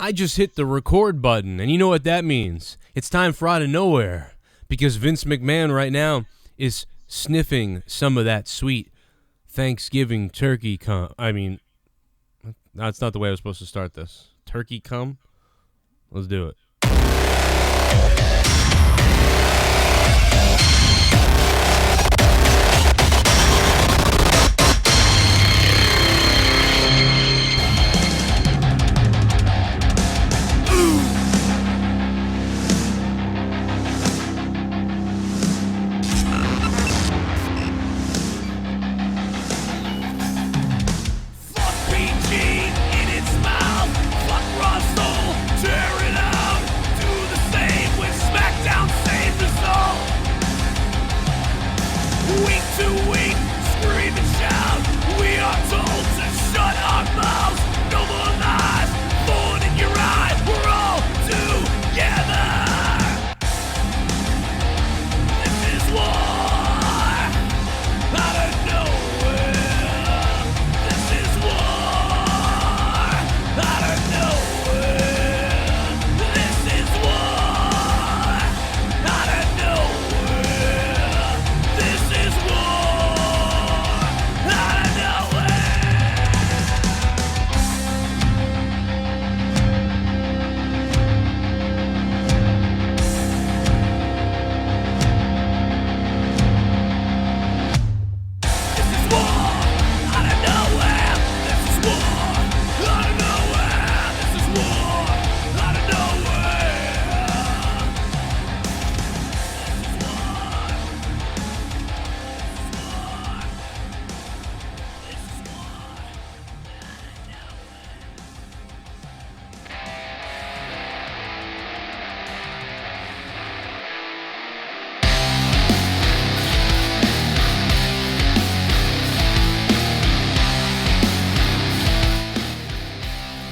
I just hit the record button, and you know what that means. It's time for Outta Nowhere, because Vince McMahon right now is sniffing some of that sweet Thanksgiving turkey cum. I mean, that's not the way I was supposed to start this. Turkey cum? Let's do it.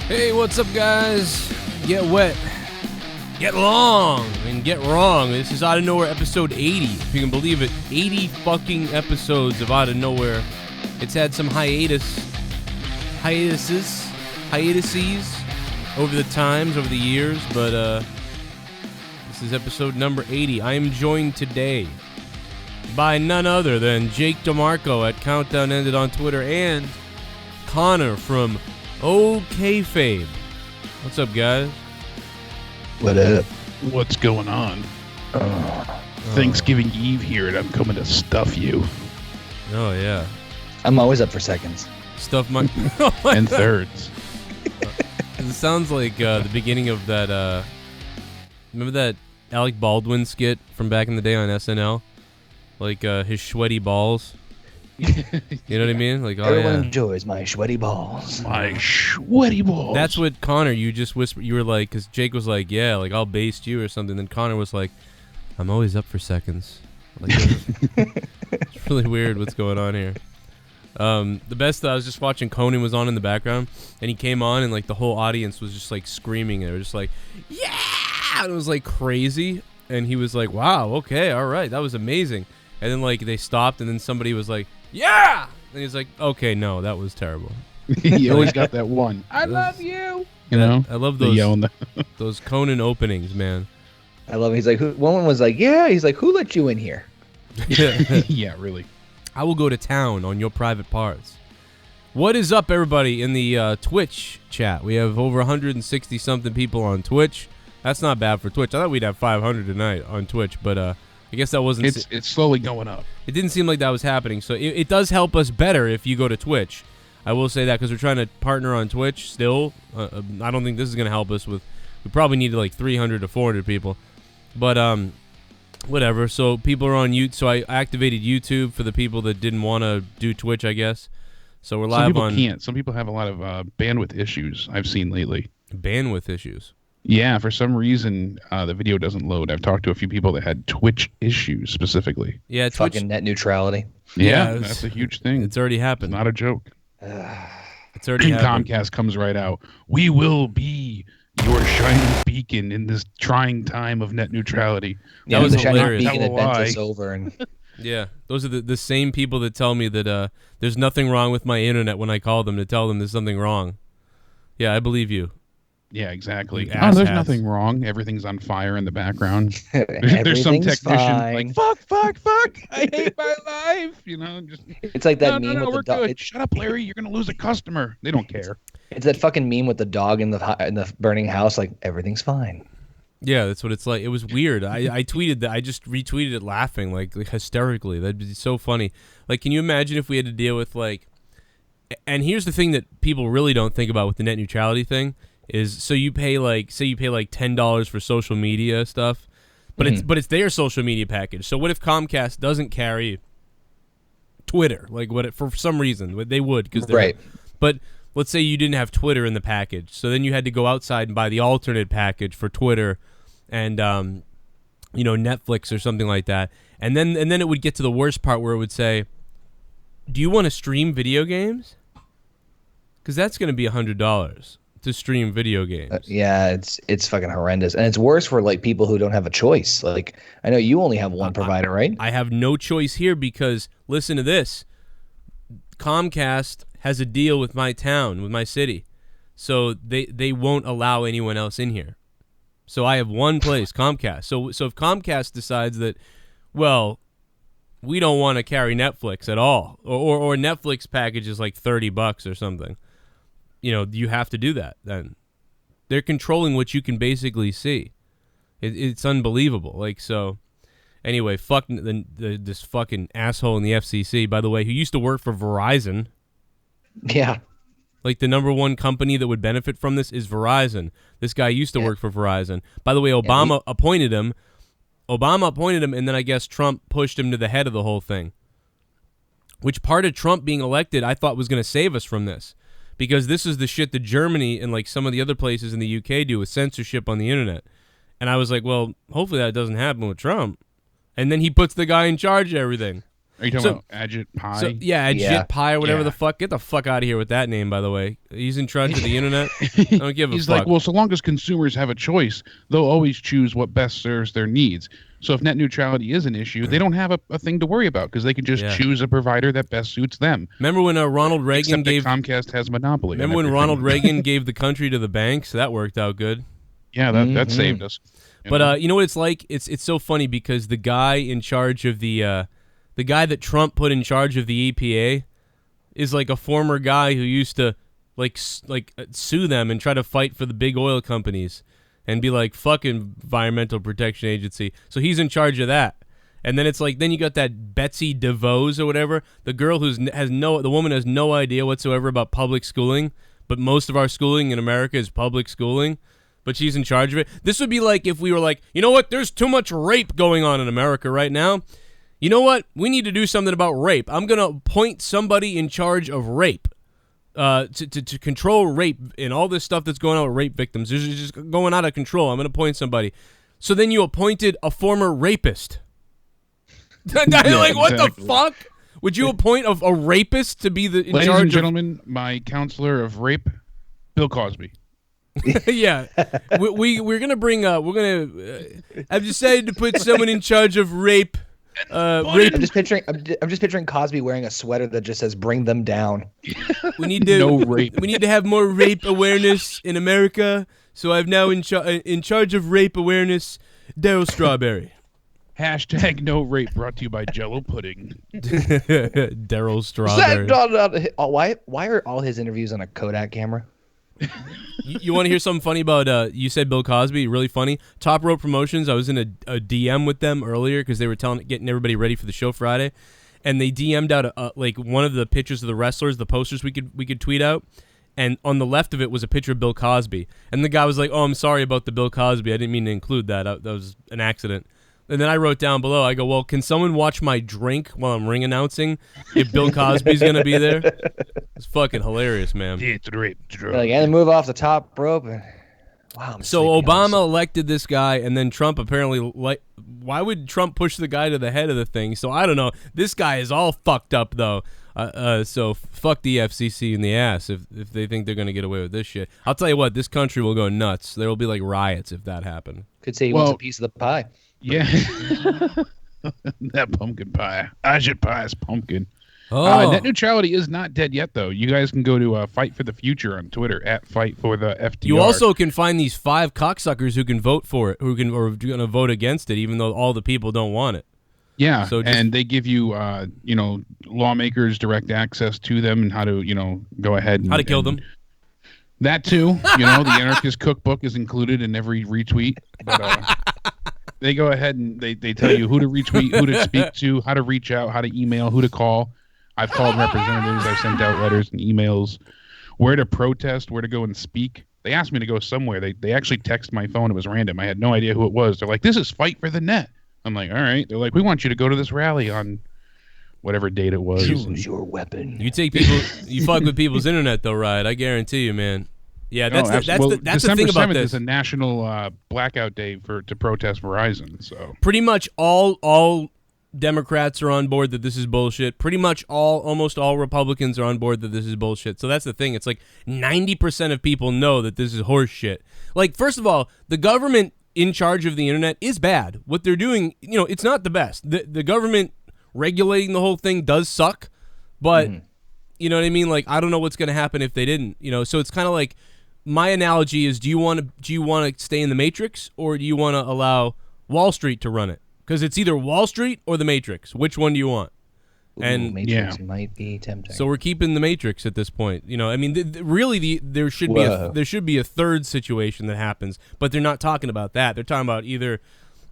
Hey, what's up, guys? Get wet, get long, and get wrong. This is Outta Nowhere episode 80, if you can believe it. 80 fucking episodes of Outta Nowhere. It's had some hiatuses over the times, over the years, but this is episode number 80. I am joined today by none other than Jake DeMarco at Countdown Ended on Twitter and Connor from Kayfabe. What's up, guys? What up? What's going on? Thanksgiving Eve here, and I'm coming to stuff you. Oh, yeah. I'm always up for seconds. Stuff my... And thirds. It sounds like the beginning of that... remember that Alec Baldwin skit from back in the day on SNL? Like his sweaty balls? You know what I mean? Like, everyone enjoys my sweaty balls. My sweaty balls. That's what Connor, you just whispered. You were like, because Jake was like, yeah, like I'll baste you or something. Then Connor was like, I'm always up for seconds. Like, it's really weird what's going on here. The best, I was just watching Conan was on in the background, and he came on, and like the whole audience was just like screaming. They were just like, yeah! And it was like crazy. And he was like, wow, okay, all right, that was amazing. And then like they stopped, and then somebody was like, yeah! And he's like, okay, no, that was terrible. You always got that one. I love you. You know? I love those those Conan openings, man. I love it. He's like, one was like, yeah. He's like, who let you in here? Yeah, really. I will go to town on your private parts. What is up, everybody, in the Twitch chat? We have over 160-something people on Twitch. That's not bad for Twitch. I thought we'd have 500 tonight on Twitch, but I guess that wasn't... It's slowly going up. It didn't seem like that was happening, so it does help us better if you go to Twitch. I will say that because we're trying to partner on Twitch still. I don't think this is going to help us with... We probably need like 300 to 400 people. But, whatever. So people are on YouTube. So I activated YouTube for the people that didn't want to do Twitch, I guess. So we're live on... Some people can't. Some people have a lot of bandwidth issues I've seen lately. Bandwidth issues? Yeah, for some reason, the video doesn't load. I've talked to a few people that had Twitch issues specifically. Yeah, Twitch. Fucking net neutrality. Yeah, that's a huge thing. It's already happened. It's not a joke. It's already happened. Comcast comes right out. We will be your shining beacon in this trying time of net neutrality. Yeah, that was hilarious. Beacon that bent us over and... Yeah, those are the same people that tell me that there's nothing wrong with my internet when I call them to tell them there's something wrong. Yeah, I believe you. Yeah, exactly. Ass There's hats. nothing wrong. Everything's on fire in the background. There's some Everything's technician fine. like, fuck. I hate my life. You know, just It's like that meme with we're the dog. good. Shut up, Larry. You're gonna lose a customer. They don't care. It's that fucking meme with the dog in the burning house. Like everything's fine. Yeah, that's what it's like. It was weird. I tweeted that. I just retweeted it laughing, like hysterically. That'd be so funny. Like, can you imagine if we had to deal with like? And here's the thing that people really don't think about with the net neutrality thing is, so you pay like, say you pay like $10 for social media stuff, but it's their social media package. So what if Comcast doesn't carry Twitter? Like for some reason they would, because they're Right. But let's say you didn't have Twitter in the package, so then you had to go outside and buy the alternate package for Twitter and Netflix or something like that. And then it would get to the worst part where it would say, do you want to stream video games? Because that's going to be $100 to stream video games. Yeah, it's fucking horrendous, and it's worse for like people who don't have a choice. Like, I know you only have one provider, right? I have no choice here because, listen to this, Comcast has a deal with my town, with my city, so they won't allow anyone else in here. So I have one place, Comcast. So if Comcast decides that, well, we don't want to carry Netflix at all, or Netflix package is like $30 or something, you have to do that. Then they're controlling what you can basically see. It's unbelievable. Like, so anyway, fuck this fucking asshole in the FCC, by the way, who used to work for Verizon. Yeah. Like, the number one company that would benefit from this is Verizon. This guy used to work for Verizon. By the way, Obama appointed him. And then I guess Trump pushed him to the head of the whole thing. Which part of Trump being elected I thought was going to save us from this. Because this is the shit that Germany and like some of the other places in the UK do with censorship on the internet. And I was like, well, hopefully that doesn't happen with Trump. And then he puts the guy in charge of everything. Are you talking about Ajit Pai? So, yeah, Ajit Pai or whatever the fuck. Get the fuck out of here with that name, by the way. He's in charge of the internet. I don't give a fuck. He's like, well, so long as consumers have a choice, they'll always choose what best serves their needs. So if net neutrality is an issue, they don't have a thing to worry about because they can just choose a provider that best suits them. Remember when Ronald Reagan gave Comcast has monopoly? Remember when Ronald Reagan gave the country to the banks? That worked out good. Yeah, that saved us. But you know what it's like? It's so funny because the guy in charge of the guy that Trump put in charge of the EPA is like a former guy who used to sue them and try to fight for the big oil companies and be like, fuck Environmental Protection Agency. So he's in charge of that. And then it's like, then you got that Betsy DeVos or whatever, the girl the woman has no idea whatsoever about public schooling, but most of our schooling in America is public schooling, but she's in charge of it. This would be like if we were like, you know what, there's too much rape going on in America right now. You know what, we need to do something about rape. I'm going to appoint somebody in charge of rape. To control rape and all this stuff that's going on with rape victims. This is just going out of control. I'm going to appoint somebody. So then you appointed a former rapist. Like, what the fuck? Would you appoint a rapist to be in charge? Ladies and gentlemen, my counselor of rape, Bill Cosby. Yeah, we're gonna bring. I've decided to put someone in charge of rape. I'm just picturing Cosby wearing a sweater that just says "Bring them down." We need to We need to have more rape awareness in America. So I've now in charge of rape awareness, Daryl Strawberry. Hashtag no rape brought to you by Jello Pudding. Daryl Strawberry. Why are all his interviews on a Kodak camera? You want to hear something funny about, you said Bill Cosby, really funny. Top Rope Promotions, I was in a DM with them earlier because they were getting everybody ready for the show Friday, and they DM'd out like one of the pictures of the wrestlers, the posters we could tweet out, and on the left of it was a picture of Bill Cosby, and the guy was like, oh, I'm sorry about the Bill Cosby, I didn't mean to include that, that was an accident. And then I wrote down below, I go, well, can someone watch my drink while I'm ring announcing if Bill Cosby's going to be there? It's fucking hilarious, man. Like, and move off the top rope. Wow. So Obama elected this guy, and then Trump apparently, why would Trump push the guy to the head of the thing? So I don't know. This guy is all fucked up, though. So fuck the FCC in the ass if they think they're going to get away with this shit. I'll tell you what, this country will go nuts. There will be like riots if that happened. Could say he wants a piece of the pie. Yeah. That pumpkin pie. Ajit Pie's pumpkin. Oh, Net neutrality is not dead yet, though. You guys can go to Fight for the Future on Twitter at Fight for the FTR. you also can find these 5 cocksuckers who can vote for it, who are going to vote against it, even though all the people don't want it. Yeah, So and they give you, lawmakers direct access to them and how to, go ahead and how to kill them. That too. The Anarchist Cookbook is included in every retweet. But they go ahead and they tell you who to retweet, who to speak to, how to reach out, how to email, who to call. I've called representatives. I've sent out letters and emails, where to protest, where to go and speak. They asked me to go somewhere. They actually texted my phone. It was random. I had no idea who it was. They're like, this is Fight for the Net. I'm like, all right. They're like, we want you to go to this rally on whatever date it was. Choose your weapon. You take people, you fuck with people's internet though, right? I guarantee you, man. Yeah, that's the December thing about 7th this. is a national blackout day to protest Verizon. So Pretty much all Democrats are on board that this is bullshit. Pretty much almost all Republicans are on board that this is bullshit. So that's the thing. It's like 90% of people know that this is horse shit. Like, first of all, the government in charge of the internet is bad. What they're doing, it's not the best. The government regulating the whole thing does suck, but you know what I mean? Like, I don't know what's going to happen if they didn't, so it's kind of like, my analogy is, do you want to stay in the Matrix, or do you want to allow Wall Street to run it? Because it's either Wall Street or the Matrix. Which one do you want? And Matrix might be tempting. so we're keeping the Matrix at this point. I mean, really, there should be a third situation that happens, but they're not talking about that. They're talking about either,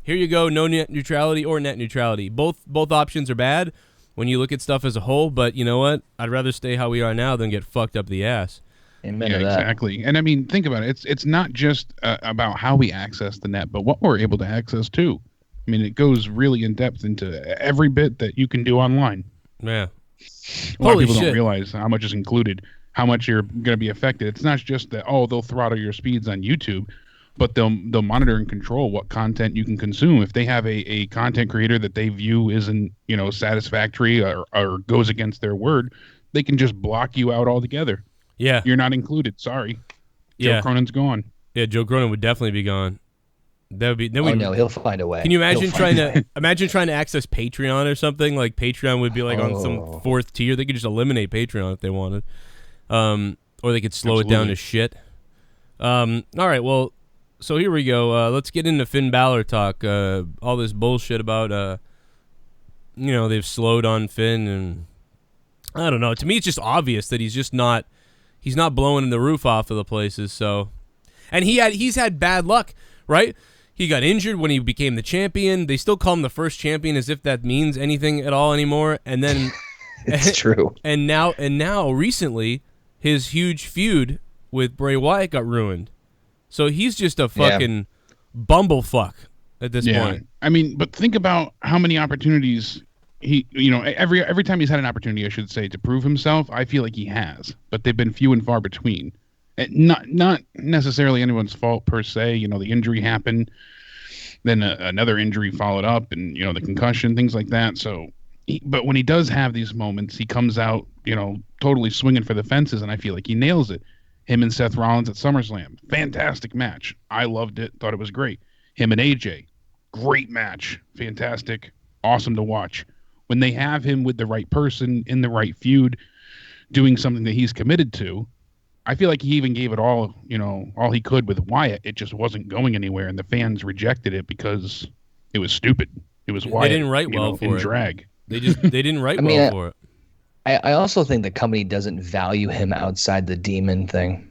here you go, no net neutrality or net neutrality. Both options are bad when you look at stuff as a whole. But you know what? I'd rather stay how we are now than get fucked up the ass. Amen yeah, to that. exactly. And I mean, think about it. It's not just about how we access the net, but what we're able to access too. I mean, it goes really in depth into every bit that you can do online. Yeah. A lot of Holy people shit. don't realize how much is included, how much you're going to be affected. It's not just that, they'll throttle your speeds on YouTube, but they'll monitor and control what content you can consume. If they have a content creator that they view isn't, satisfactory or goes against their word, they can just block you out altogether. Yeah. You're not included. Sorry. Yeah. Joe Cronin's gone. Yeah, Joe Cronin would definitely be gone. That would be. Then No, he'll find a way. Can you imagine trying to access Patreon or something? Like, Patreon would be like on some fourth tier. They could just eliminate Patreon if they wanted, or they could slow it down to shit. All right, well, so here we go. Let's get into Finn Balor talk. All this bullshit about they've slowed on Finn, and I don't know. To me, it's just obvious that he's not blowing the roof off of the places. So, and he's had bad luck, right? He got injured when he became the champion. They still call him the first champion as if that means anything at all anymore. And then it's true. And now recently, his huge feud with Bray Wyatt got ruined. So he's just a fucking bumblefuck at this point. I mean, but think about how many opportunities he, every time he's had an opportunity, I should say, to prove himself, I feel like he has, but they've been few and far between. Not necessarily anyone's fault per se. The injury happened, then another injury followed up, and the concussion, things like that. So, but when he does have these moments, he comes out, totally swinging for the fences, and I feel like he nails it. Him and Seth Rollins at SummerSlam, fantastic match. I loved it, thought it was great. Him and AJ, great match, fantastic, awesome to watch. When they have him with the right person in the right feud, doing something that he's committed to, I feel like he even gave it all, all he could with Wyatt. It just wasn't going anywhere, and the fans rejected it because it was stupid. It was Wyatt. They didn't write well for it. Drag. They didn't write well for it. I also think the company doesn't value him outside the demon thing.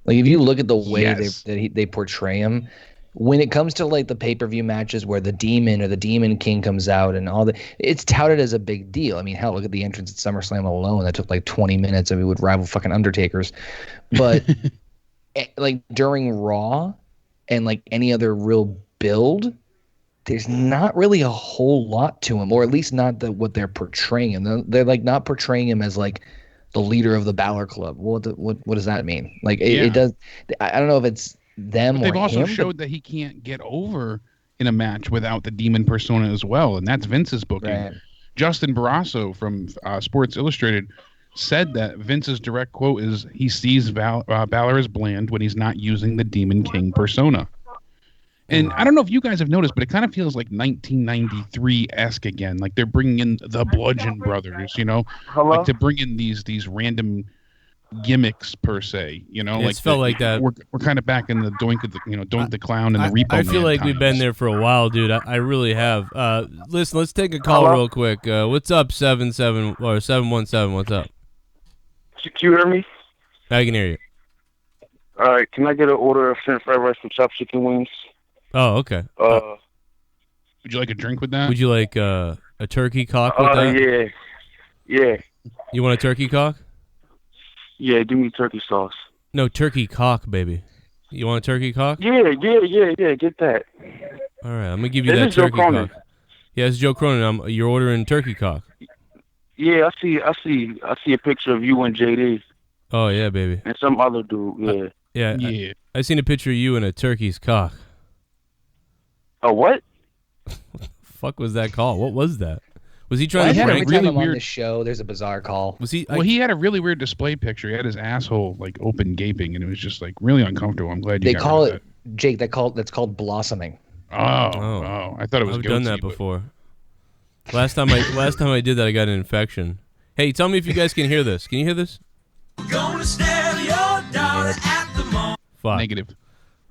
Like, if you look at the way they portray him, when it comes to like the pay-per-view matches where the demon or the demon king comes out and all that, it's touted as a big deal. I mean, hell, look at the entrance at SummerSlam alone. That took like 20 minutes and it would rival fucking Undertaker's. But like during Raw and like any other real build, there's not really a whole lot to him, or at least not what they're portraying him. They're like not portraying him as like the leader of the Balor Club. What does that mean? Like it does. I don't know if it's them or they've also him, showed that he can't get over in a match without the demon persona as well, and that's Vince's booking. Right. Justin Barrasso from Sports Illustrated said that Vince's direct quote is he sees Balor as bland when he's not using the Demon King persona. And I don't know if you guys have noticed, but it kind of feels like 1993-esque again. Like they're bringing in the Bludgeon Brothers, you know, Hello? like to bring in these random gimmicks per se, you know. It's felt like that. We're kind of back in the Doink the Clown and the Repo I feel Man like we've been times. there for a while, dude. I really have. Listen, let's take a call real quick. What's up, 717? What's up? Can you hear me? I can hear you. All right. Can I get an order of French fried rice with chopped chicken wings? Oh, okay. Would you like a drink with that? Would you like a turkey cock with that? Yeah. You want a turkey cock? Yeah, give me turkey sauce. No, turkey cock, baby. You want a turkey cock? Yeah, get that. All right, I'm gonna give you This that is Joe turkey Cronin. cock. Yeah, it's Joe Cronin. You're ordering turkey cock. Yeah, I see a picture of you and JD Oh yeah, baby. and some other dude. Yeah. Yeah. I seen a picture of you in a turkey's cock. Oh, what? Fuck was that call? What was that? Was he Why trying is to it prank? every time really I'm on weird- this show, there's a bizarre call. Was he? Well, he had a really weird display picture. He had his asshole like open gaping, and it was just like really uncomfortable. I'm glad you They got call rid of it, Jake, that's called blossoming. that. Oh, I thought it was I've done that goatsy, but- before. Last time I did that, I got an infection. Hey, tell me if you guys can hear this. Can you hear this? Fuck. Negative.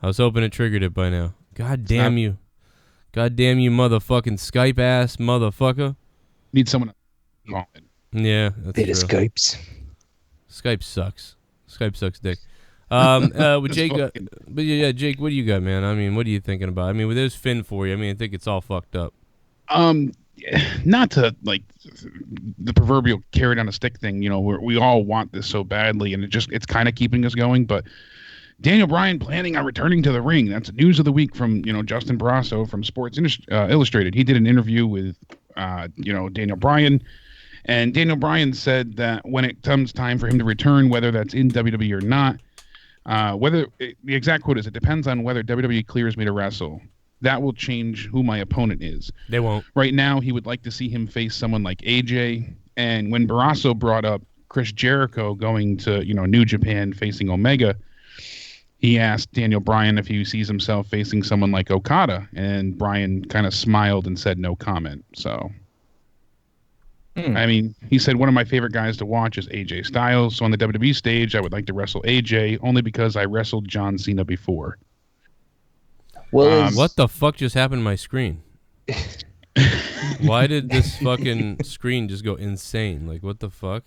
I was hoping it triggered it by now. God damn you. God damn you, motherfucking Skype ass motherfucker. Need someone to call it. Yeah, that's Bit true. of Skypes. Skype sucks. Skype sucks dick. With Jake, fucking- but yeah, Jake, what do you got, man? I mean, what are you thinking about? I mean, there's Finn for you. I mean, I think it's all fucked up. Not to like the proverbial carrot on a stick thing, you know, where we all want this so badly, and it's kind of keeping us going. But Daniel Bryan planning on returning to the ring. That's news of the week from Justin Barrasso from Sports Illustrated. He did an interview with Daniel Bryan, and Daniel Bryan said that when it comes time for him to return, whether that's in WWE or not, the exact quote is, "It depends on whether WWE clears me to wrestle. That will change who my opponent is." They won't. Right now, he would like to see him face someone like AJ. And when Barrasso brought up Chris Jericho going to, New Japan facing Omega, he asked Daniel Bryan if he sees himself facing someone like Okada. And Bryan kind of smiled and said no comment. So, I mean, he said, one of my favorite guys to watch is AJ Styles. So on the WWE stage, I would like to wrestle AJ only because I wrestled John Cena before. Well, What the fuck just happened to my screen? Why did this fucking screen just go insane? Like, what the fuck?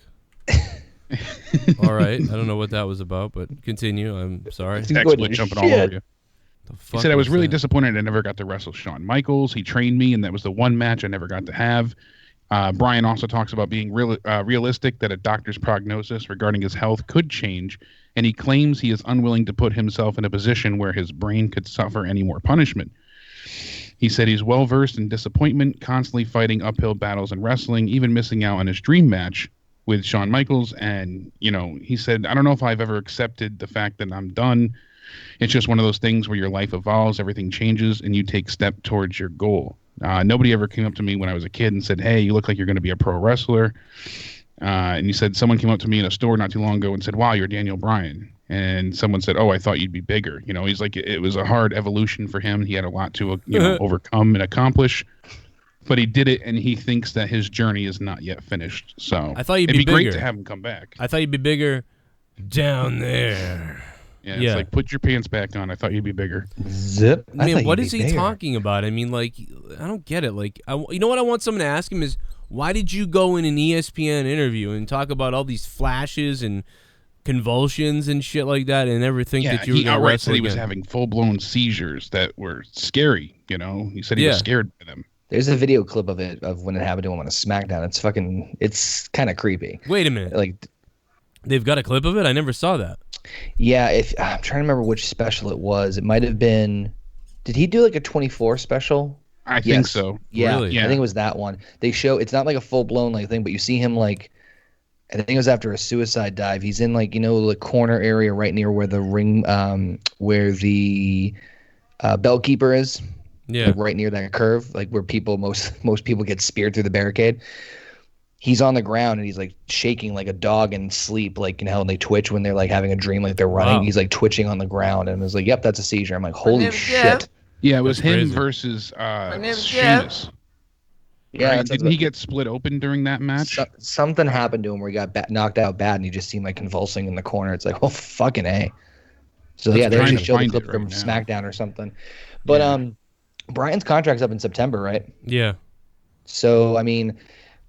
All right, I don't know what that was about, but continue. I'm sorry. Actually jumping all over you. The He fuck said, I was really that? disappointed I never got to wrestle Shawn Michaels. He trained me, and that was the one match I never got to have. Bryan also talks about being realistic that a doctor's prognosis regarding his health could change, and he claims he is unwilling to put himself in a position where his brain could suffer any more punishment. He said he's well-versed in disappointment, constantly fighting uphill battles in wrestling, even missing out on his dream match with Shawn Michaels. And, he said, I don't know if I've ever accepted the fact that I'm done. It's just one of those things where your life evolves, everything changes, and you take step towards your goal. Nobody ever came up to me when I was a kid and said, hey, you look like you're going to be a pro wrestler. And he said, someone came up to me in a store not too long ago and said, wow, you're Daniel Bryan. And someone said, oh, I thought you'd be bigger. He's like, it was a hard evolution for him. He had a lot to overcome and accomplish. But he did it, and he thinks that his journey is not yet finished. So I thought you'd it'd be great bigger. to have him come back. I thought you'd be bigger down there. Yeah, Yeah. It's like, put your pants back on. I thought you'd be bigger. Zip. I Man, thought what you'd is be he bigger. talking about? I mean, like, I don't get it. Like, you know what I want someone to ask him is, why did you go in an ESPN interview and talk about all these flashes and convulsions and shit like that and never think Yeah, that you were he going to outright wrestle said he was again? having full-blown seizures that were scary, He said he was scared by them. There's a video clip of it, of when it happened to him on a SmackDown. It's kind of creepy. Wait a minute. Like, They've got a clip of it? I never saw that. yeah, I'm trying to remember which special it was. It might have been, did he do like a 24 special? I think Yes. so. Yeah, Really? I think it was that one. They show, it's not like a full-blown like thing, but you see him like, I think it was after a suicide dive. He's in like, the corner area right near where the ring, where the bell keeper is. Yeah. Like right near that curve, like where most people get speared through the barricade. He's on the ground and he's like shaking like a dog in sleep, like how they twitch when they're like having a dream, like they're running. Wow. He's like twitching on the ground, and I was like, "Yep, that's a seizure." I'm like, "Holy shit!" Yeah, it was That's him crazy. versus name's Sheamus. Yeah, Right? that's Didn't he get split open during that match? something happened to him where he got knocked out bad, and he just seemed like convulsing in the corner. It's like, well, fucking A. So That's yeah, they trying actually to showed the find clip it from right now. SmackDown or something. But Yeah. Bryan's contract's up in September, right? Yeah. So I mean,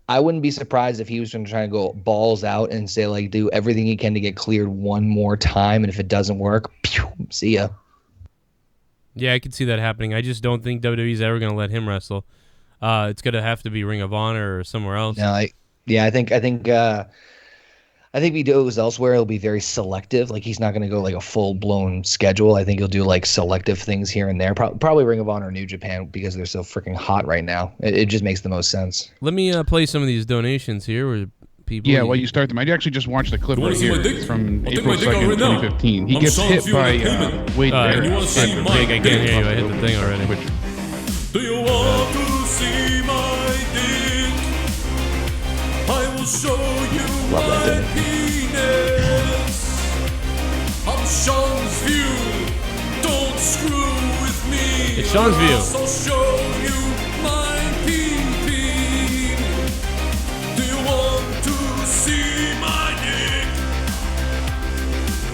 I wouldn't be surprised if he was going to try to go balls out and say like do everything he can to get cleared one more time, and if it doesn't work, pew, see ya. Yeah, I could see that happening. I just don't think WWE's ever going to let him wrestle. It's going to have to be Ring of Honor or somewhere else. No, I think if he goes elsewhere, he'll be very selective. Like he's not going to go like a full blown schedule. I think he'll do like selective things here and there. Probably Ring of Honor or New Japan because they're so freaking hot right now. It just makes the most sense. Let me play some of these donations here where people. Yeah, while you start them, I actually just watched the clip right here. It's from April 2nd, 2015. He gets hit by Wade Barrett. Jake, I can't hear you. I hit the thing already. Do you want to see my dick? I will show you my penis. I'm Sean's View. Don't screw with me. It's Sean's View. I'll show you my pee-pee. Do you want to see my dick?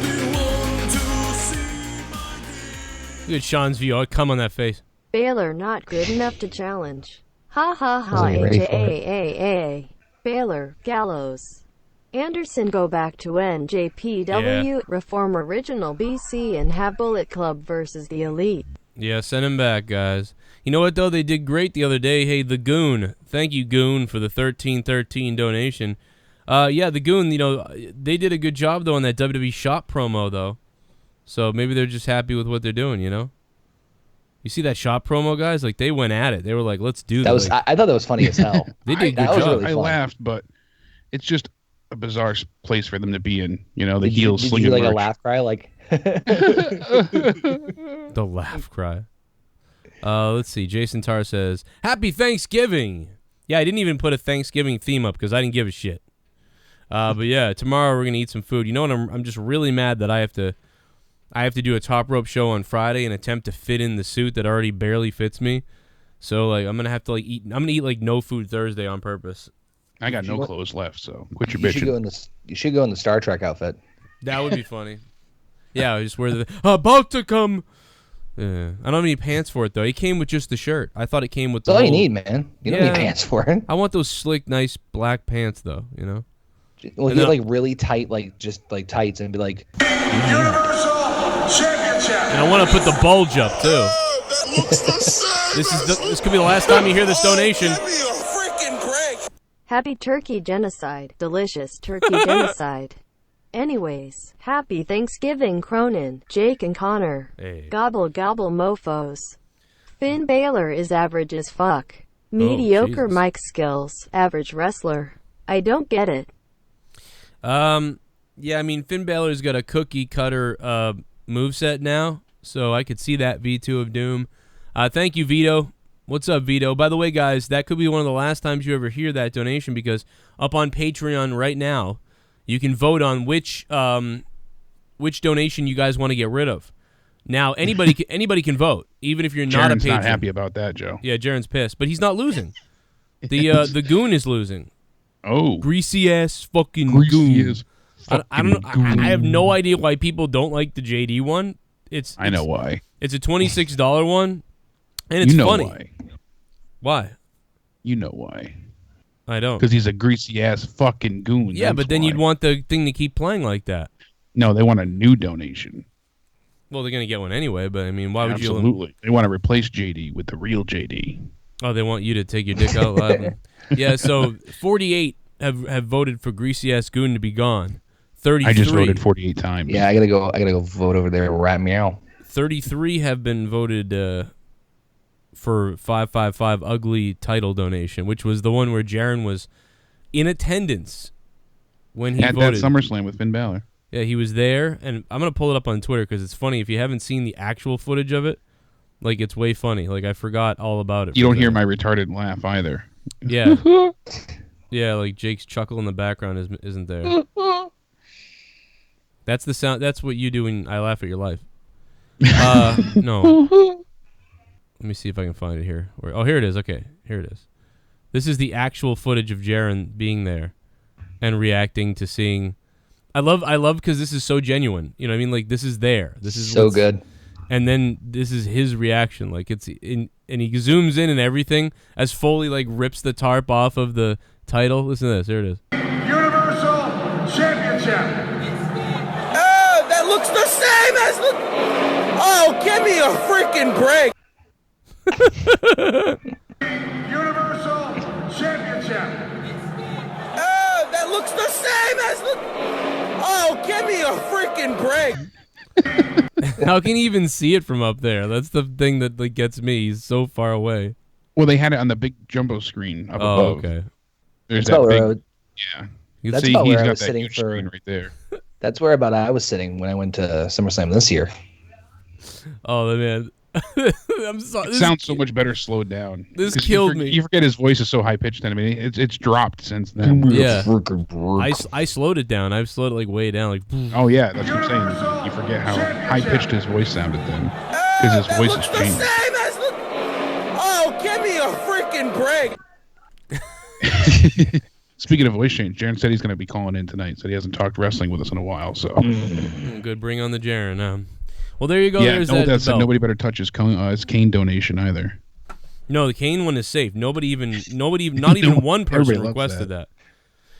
Do you want to see my dick? Look at Sean's view. I'll come on that face. Balor not good enough to challenge. Ha ha ha. Wasn't ready for it. AAAA. Balor, Gallows. Anderson go back to NJPW, Yeah. reform original BC and have Bullet Club versus the Elite. Yeah, send him back, guys. You know what, though? They did great the other day. Hey, the Goon. Thank you, Goon, for the 1313 donation. Yeah, the Goon, you know, they did a good job, though, on that WWE shop promo, though. So maybe they're just happy with what they're doing, you know? You see that shop promo, guys? Like, they went at it. They were like, let's do That was like, I thought that was funny as hell. They did a That good was job. really I fun. laughed, but it's just a bizarre place for them to be in. You know, the Did you heels do slinging like a merch. laugh cry like? The laugh cry. Let's see. Jason Tarr says, Happy Thanksgiving. Yeah, I didn't even put a Thanksgiving theme up because I didn't give a shit. But yeah, tomorrow we're going to eat some food. You know what? I'm just really mad that I have to do a top rope show on Friday and attempt to fit in the suit that already barely fits me. So like I'm going to have to like eat. I'm going to eat like no food Thursday on purpose. I got no clothes left, so quit your You should bitching. you should go in the Star Trek outfit. That would be funny. Yeah, I just wear the about to come. I don't have any pants for it though. It came with just the shirt. I thought it came with That's the all you whole- need, man. You don't Yeah. need pants for it. I want those slick, nice black pants though. You know. Well, And get then- like really tight, like just like tights, and be like, Universal Championship. And I want to put the bulge up too. Oh, that looks the same. This could be the last time you hear this donation. Give me a freaking break. Happy turkey genocide. Delicious turkey genocide. Anyways, happy Thanksgiving, Cronin, Jake, and Connor. Hey. Gobble gobble mofos. Finn Balor is average as fuck. Mediocre Jesus. mic skills. Average wrestler. I don't get it. Yeah, I mean Finn Balor's got a cookie cutter moveset now, so I could see that V2 of Doom. Thank you, Vito. What's up, Vito? By the way, guys, that could be one of the last times you ever hear that donation because up on Patreon right now, you can vote on which donation you guys want to get rid of. Now, anybody can vote, even if you're not a Jaren's patron. not happy about that, Joe. Yeah, Jaren's pissed, but he's not losing. The Goon is losing. Oh, Greasy ass fucking greasy Goon. as I don't know. I have no idea why people don't like the JD one. I know why. It's a $26 one, and it's You know funny. why. Why? You know why. I don't. Because he's a greasy ass fucking goon. Yeah, that's but then why. you'd want the thing to keep playing like that. No, they want a new donation. Well, they're gonna get one anyway. But I mean, why would you? Absolutely. They want to replace JD with the real JD. Oh, they want you to take your dick out live. Yeah. So 48 have voted for Greasy ass Goon to be gone. 33. I just voted 48 times. yeah, I gotta go vote over there. Rat meow. 33 have been voted for 555 ugly title donation, which was the one where Jaren was in attendance when he At that voted. SummerSlam with Finn Balor. Yeah, he was there, and I'm gonna pull it up on Twitter because it's funny. If you haven't seen the actual footage of it, like it's way funny. Like I forgot all about it. You for don't a hear second. my retarded laugh either. Yeah, yeah. Like Jake's chuckle in the background isn't there. That's the sound. That's what you do when I laugh at your life. No. Let me see if I can find it here. Oh, here it is. Okay, here it is. This is the actual footage of Jaren being there and reacting to seeing. I love because this is so genuine. You know what I mean? Like, this is there. This is so good. And then this is his reaction. Like, it's in, and he zooms in and everything as Foley like rips the tarp off of the title. Listen to this. Here it is. Universal Championship. Oh, that looks the same as the. Oh, give me a freaking break. Universal Championship. Oh, that looks the same as the. Oh, give me a freaking break. How can he even see it from up there? That's the thing that like gets me. He's so far away. Well, they had it on the big jumbo screen up above. Okay. There's That's that big, about yeah. You That's see, about He's where I got was that sitting huge for. screen right there. That's where about I was sitting when I went to SummerSlam this year. oh man, I'm sorry. It sounds so much better slowed down. This 'Cause killed me. You forget his voice is so high pitched. I mean, it's dropped since then. Yeah. I I slowed it down. I've slowed it like way down. Like, Oh yeah, that's what I'm saying. You forget how high pitched his voice sounded then, because his voice has The changed. same as the. Oh, give me a freaking break. Speaking of voice change, Jaren said he's going to be calling in tonight. Said he hasn't talked wrestling with us in a while. So good. Bring on the Jaren. Well, there you go. yeah, There's Noel that said belt. nobody better touch his KANE donation either. No, the KANE one is safe. Not even one person Everybody loves requested that.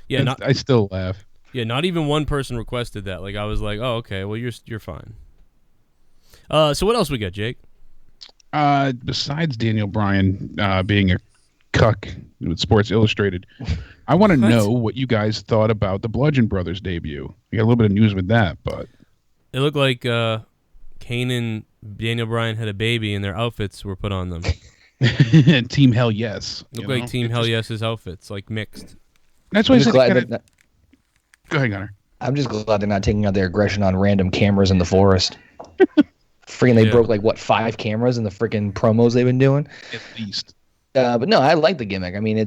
Yeah, And I still laugh. not even one person requested that. Like, I was like, oh, okay, well, you're fine. So what else we got, Jake? Besides Daniel Bryan being a cuck with Sports Illustrated, I want to know what you guys thought about the Bludgeon Brothers debut. We got a little bit of news with that, but It looked like KANE and Daniel Bryan had a baby, and their outfits were put on them. Team Hell Yes. Looked like Team Hell Yes's outfits, like mixed. That's why I said glad kinda... that- Go ahead, Gunnar. I'm just glad they're not taking out their aggression on random cameras in the forest. Freaking, they Yeah. broke like what 5 cameras in the freaking promos they've been doing. At least. But no, I like the gimmick. I mean,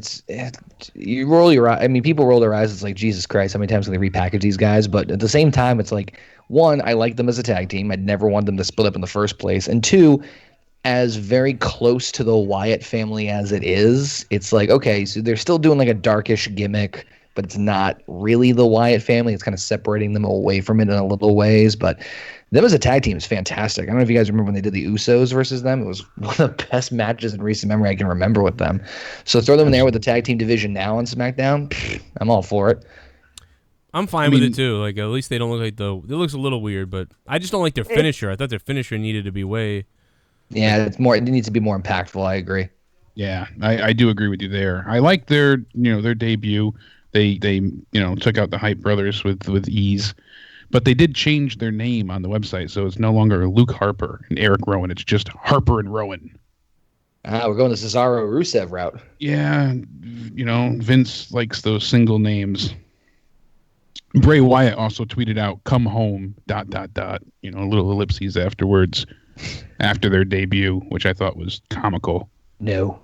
you roll your eye. I mean, people roll their eyes. It's like, Jesus Christ, how many times can they repackage these guys? But at the same time, it's like, one, I like them as a tag team. I'd never want them to split up in the first place. And two, as very close to the Wyatt family as it is, it's like, okay, so they're still doing like a darkish gimmick, but it's not really the Wyatt family. It's kind of separating them away from it in a little ways. But them as a tag team is fantastic. I don't know if you guys remember when they did the Usos versus them. It was one of the best matches in recent memory I can remember with them. So throw them in there with the tag team division now on SmackDown. I'm all for it. I'm fine with it too. Like, at least they don't look like it looks a little weird, but I just don't like their finisher. I thought their finisher needed to be way. Yeah, it needs to be more impactful. I agree. Yeah, I do agree with you there. I like their debut. They took out the Hype Brothers with ease. But they did change their name on the website, so it's no longer Luke Harper and Eric Rowan. It's just Harper and Rowan. We're going the Cesaro Rusev route. Yeah, Vince likes those single names. Bray Wyatt also tweeted out, "Come home, ... little ellipses afterwards, after their debut, which I thought was comical. No.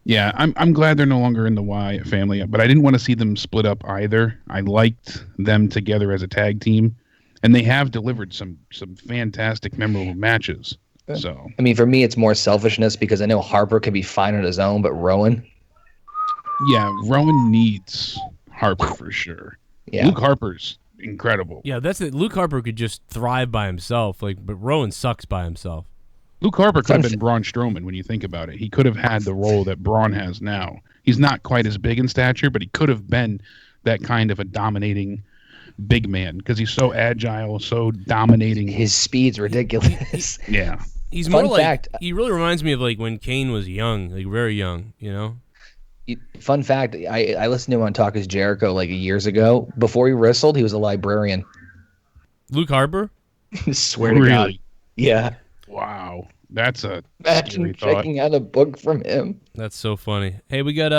Yeah, I'm glad they're no longer in the Wyatt family, but I didn't want to see them split up either. I liked them together as a tag team, and they have delivered some fantastic, memorable matches. So, I mean, for me, it's more selfishness because I know Harper could be fine on his own, but Rowan. yeah, Rowan needs Harper for sure. Yeah. Luke Harper's incredible. Yeah, that's it. Luke Harper could just thrive by himself, but Rowan sucks by himself. Luke Harper could have been Braun Strowman when you think about it. He could have had the role that Braun has now. He's not quite as big in stature, but he could have been that kind of a dominating big man because he's so agile, so dominating. His speed's ridiculous. Yeah. He's Fun more like fact- he really reminds me of like when Kane was young, like very young, Fun fact, I listened to him on Talk is Jericho like years ago. Before he wrestled, he was a librarian. Luke Harper? Swear to God. Really? Yeah. Wow. That's a Imagine scary thought. checking out a book from him. That's so funny. Hey, we got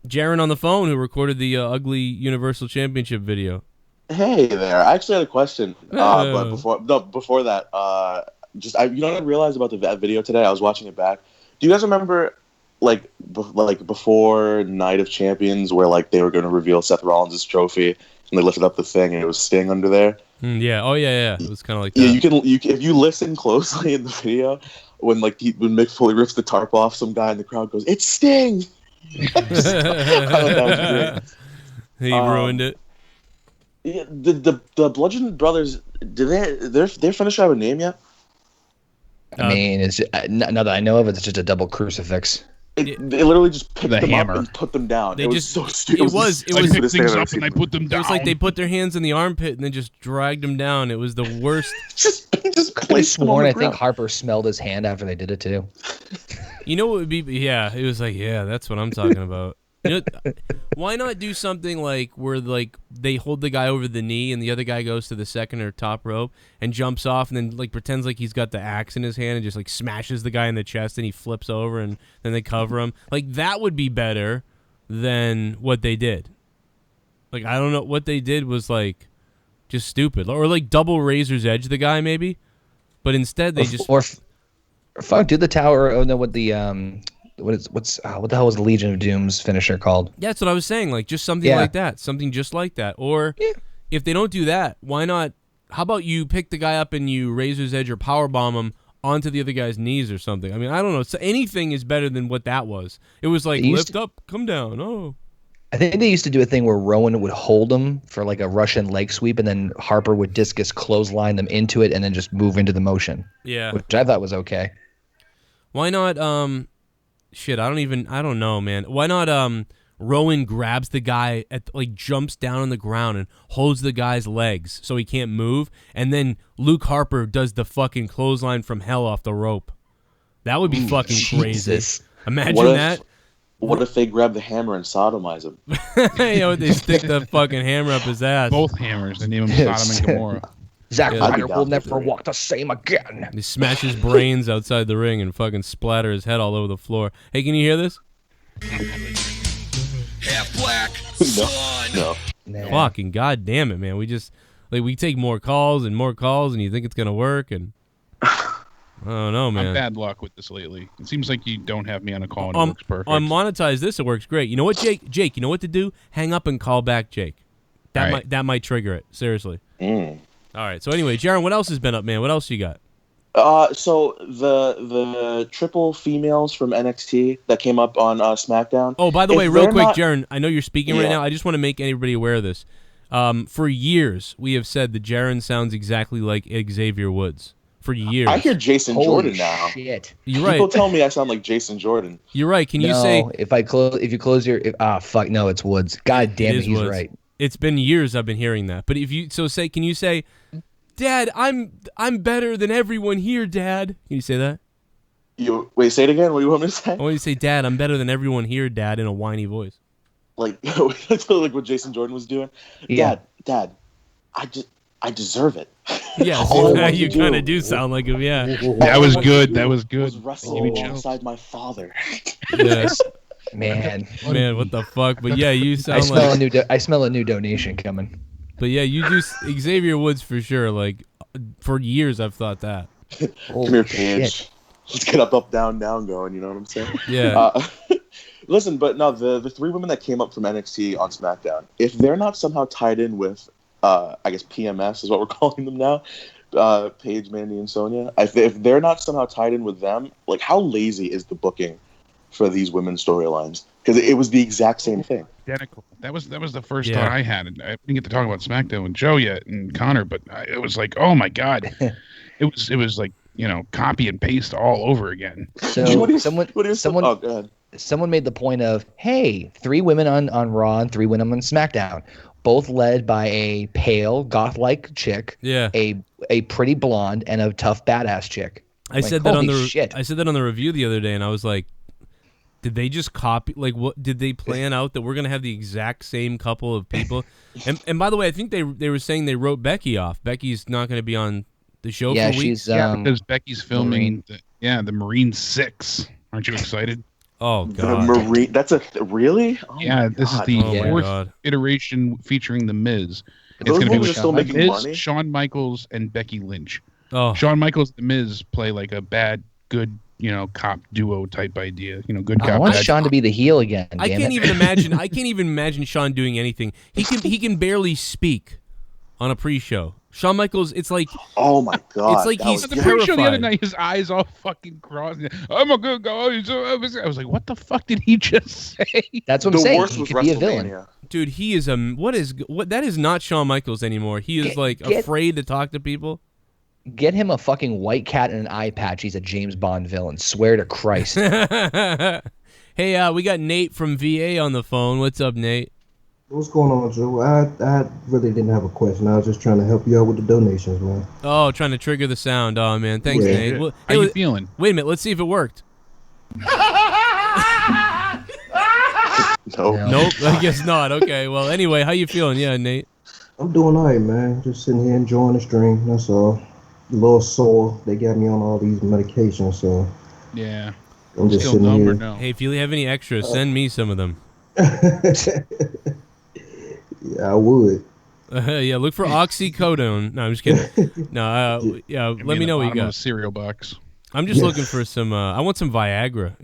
Jaren on the phone who recorded the ugly Universal Championship video. Hey there. I actually had a question. But before that, I didn't realize about the video today. I was watching it back. Do you guys remember before Night of Champions where like they were going to reveal Seth Rollins' trophy? and they lifted up the thing, and it was Sting under there. Yeah. Oh yeah. It was kind of like that. Yeah, you can if you listen closely in the video, when Mick Foley rips the tarp off, some guy in the crowd goes, "It's Sting." I thought that was great. He ruined it. Yeah, the Bludgeon Brothers, their finisher have a name yet? I mean, it's not that I know of. It's just a double crucifix. They literally just picked them hammer. up and put them down. They it just was so stupid. It was picked things up and they put them down. It was like they put their hands in the armpit and then just dragged them down. It was the worst. just I placed them on sworn the I think ground. Harper smelled his hand after they did it too. You know what would be? Yeah, it was like, yeah, that's what I'm talking about. You know, why not do something like where like they hold the guy over the knee and the other guy goes to the second or top rope and jumps off and then like pretends like he's got the axe in his hand and just like smashes the guy in the chest and he flips over and then they cover him. Like that would be better than what they did. Like I don't know, what they did was like just stupid, or like double Razor's Edge the guy maybe, but instead they just or fuck, do the tower. Oh no, what the what the hell was the Legion of Doom's finisher called? Yeah, that's what I was saying. Like just something like that, something just like that. Or if they don't do that, why not? How about you pick the guy up and you Razor's Edge or powerbomb him onto the other guy's knees or something? I mean, I don't know. So anything is better than what that was. It was like lift up, come down. Oh. I think they used to do a thing where Rowan would hold them for like a Russian leg sweep, and then Harper would discus clothesline them into it, and then just move into the motion. Yeah, which I thought was okay. Why not? Shit, I don't know, man. Why not? Rowan grabs the guy jumps down on the ground and holds the guy's legs so he can't move, and then Luke Harper does the fucking clothesline from hell off the rope. That would be fucking crazy. Imagine that. What if they grab the hammer and sodomize him? You know, they stick the fucking hammer up his ass. Both hammers. They name him Sodom and Gomorrah. Zack Ryder will never walk the same again. He smash his brains outside the ring and fucking splatter his head all over the floor. Hey, can you hear this? Half black, No. Fucking goddamn it, man. We just we take more calls, and you think it's gonna work, and I don't know, man. I'm bad luck with this lately. It seems like you don't have me on a call and it works perfect. On Monetize This, it works great. You know what, Jake? Jake, you know what to do? Hang up and call back Jake. That might trigger it. Seriously. All right. So anyway, Jaron, what else has been up, man? What else you got? So the triple females from NXT that came up on SmackDown. Oh, by the way, real quick, Jaron, I know you're speaking right now. I just want to make everybody aware of this. For years, we have said that Jaron sounds exactly like Xavier Woods. For years. I hear Jason Jordan now. Shit. You're right. People tell me I sound like Jason Jordan. You're right. Can you say if you close your fuck no, it's Woods. God damn it, he's Woods. right. It's been years I've been hearing that. But can you say, Dad, I'm better than everyone here, Dad? Can you say that? Wait, say it again. What do you want me to say? I want you to say, Dad, I'm better than everyone here, Dad, in a whiny voice. Like what Jason Jordan was doing. Yeah. Dad, I deserve it. Yes, you kind of do sound like him. Yeah. That was good. That was good. I was wrestling alongside my father. Yes. Man, what the fuck? But yeah, you sound I smell a new donation coming. But yeah, you do Xavier Woods for sure. Like for years, I've thought that. Come here, Paige. Let's get up, down, down going. You know what I'm saying? Yeah. Listen, but no, the three women that came up from NXT on SmackDown, if they're not somehow tied in with, I guess PMS is what we're calling them now, Paige, Mandy, and Sonya, if they're not somehow tied in with them, like how lazy is the booking for these women's storylines? Because it was the exact same thing. Identical. That was the first thought I had. And I didn't get to talk about SmackDown with Joe yet and Connor, but it was like, oh my god, it was like, you know, copy and paste all over again. So someone made the point of, hey, 3 women on Raw and 3 women on SmackDown, both led by a pale goth-like chick, a pretty blonde, and a tough badass chick. I said that on the review the other day, and I was like, did they just copy? Like, what did they plan out that we're gonna have the exact same couple of people? And by the way, I think they were saying they wrote Becky off. Becky's not gonna be on the show for weeks. Because Becky's filming the Marine 6. Aren't you excited? Oh god, the Marine. That's really? Oh yeah, this is the 4th iteration featuring the Miz. It's going to be with still making Miz, money? Shawn Michaels, and Becky Lynch. Oh, Shawn Michaels and the Miz play like a bad, good, cop duo type idea. Good cop. I want bad Sean cop. to be the heel again. I can't even imagine Sean doing anything. He can barely speak on a pre-show. Shawn Michaels, it's like, oh my god, it's like he's the pre-show the other terrified. night. His eyes all fucking crossed. I'm a good guy. I was like, what the fuck did he just say? That's what the I'm saying. worst He was could be a villain. WrestleMania. Dude, he is what that is not Shawn Michaels anymore. He is afraid to talk to people. Get him a fucking white cat and an eye patch. He's a James Bond villain. Swear to Christ. Hey, we got Nate from VA on the phone. What's up, Nate? What's going on, Joe? I really didn't have a question. I was just trying to help you out with the donations, man. Oh, trying to trigger the sound. Oh, man. Thanks, Yeah. Nate. Well, How you feeling? Wait a minute. Let's see if it worked. Nope. I guess not. Okay. Well, anyway, how you feeling? Yeah, Nate. I'm doing all right, man. Just sitting here enjoying the stream. That's all. A little sore. They got me on all these medications, so Yeah. I'm just Still sitting numb here. or no? Hey, if you have any extras, send me some of them. Yeah, I would. Yeah, look for oxycodone. No, I'm just kidding. No, yeah, let me know what you got. Cereal box. I'm just looking for some. I want some Viagra. I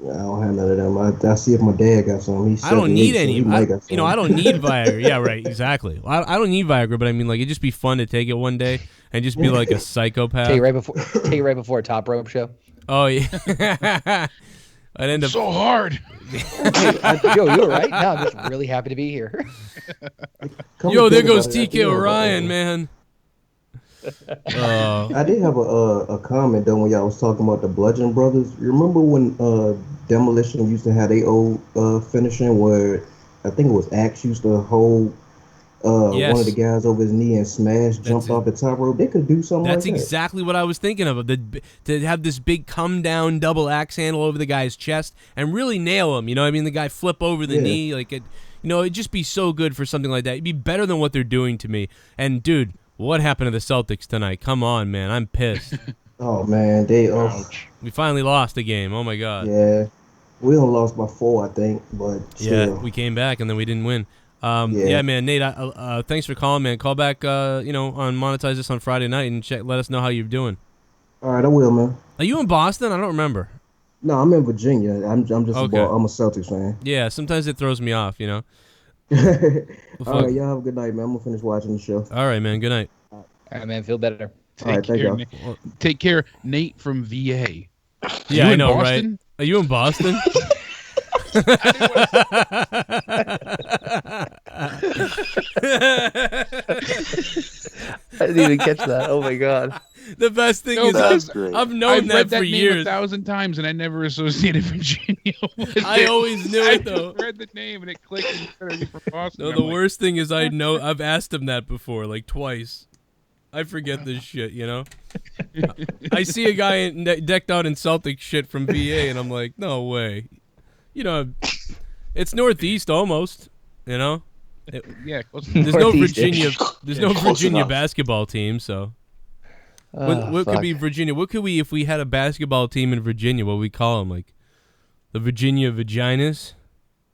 don't have none of them. I see if my dad got some. He's I don't need 78, so any. he might got some. I don't need Viagra. Yeah, right. Exactly. I don't need Viagra, but I mean, like, it'd just be fun to take it one day and just be like a psychopath. Take it right before a top rope show. Oh yeah. I'd end up so hard. Joe, you're right. No, I'm just really happy to be here. Yo, there goes TK Orion, man. I did have a comment though when y'all was talking about the Bludgeon Brothers. You remember when Demolition used to have their old finishing where I think it was Axe used to hold Yes. one of the guys over his knee and jumped off the top rope? They could do something That's like that. exactly what I was thinking of. To have this big come down double axe handle over the guy's chest and really nail him. I mean, the guy flip over the knee like it. It'd just be so good for something like that. It'd be better than what they're doing to me. And dude, what happened to the Celtics tonight? Come on, man, I'm pissed. Oh man, We finally lost a game. Oh my god. Yeah, we only lost by 4, I think, but still. Yeah, we came back and then we didn't win. Yeah, man, Nate. Thanks for calling, man. Call back, on Monetize This on Friday night and let us know how you're doing. All right, I will, man. Are you in Boston? I don't remember. No, I'm in Virginia. I'm just Okay. I'm a Celtics fan. Yeah, sometimes it throws me off, All right, y'all have a good night, man. I'm gonna finish watching the show. All right, man. Good night. All right, man. Feel better. All right, thank y'all. Take care, Nate from VA. Yeah, You I in know, Boston? right? Are you in Boston? I didn't even catch that. Oh my god. The best thing No, is that's I've known I've that read that for name years. 1,000 times, and I never associated Virginia with I it. always knew it, though. I read the name, and it clicked. And said, "Are you from Boston?" No, I'm the like, worst thing is I've asked him that before, like twice. I forget this shit, I see a guy decked out in Celtic shit from VA, and I'm like, no way. It's Northeast almost, yeah, There's no Northeast-ish. Virginia. There's no close Virginia enough. basketball team, so. What fuck. could be Virginia? What could we, if we had a basketball team in Virginia, what would we call them? Like the Virginia Vaginas?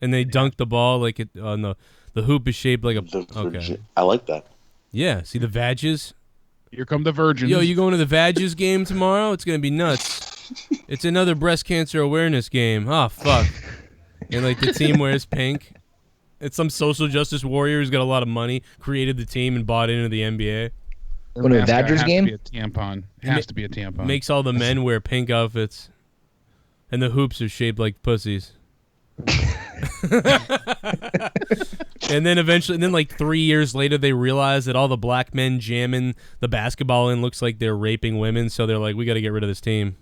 And they dunk the ball like it on the hoop is shaped like a. Okay. I like that. Yeah, see the Vages? here come the virgins. Yo, you going to the Vages game tomorrow? It's going to be nuts. It's another breast cancer awareness game. Oh, fuck. And like the team wears pink. It's some social justice warrior who's got a lot of money, created the team and bought into the NBA. Their What, a mascot Badgers has game? To be a tampon. Has to be a tampon. Makes all the men wear pink outfits. And the hoops are shaped like pussies. And then eventually, like 3 years later, they realize that all the black men jamming the basketball in looks like they're raping women. So they're like, we got to get rid of this team.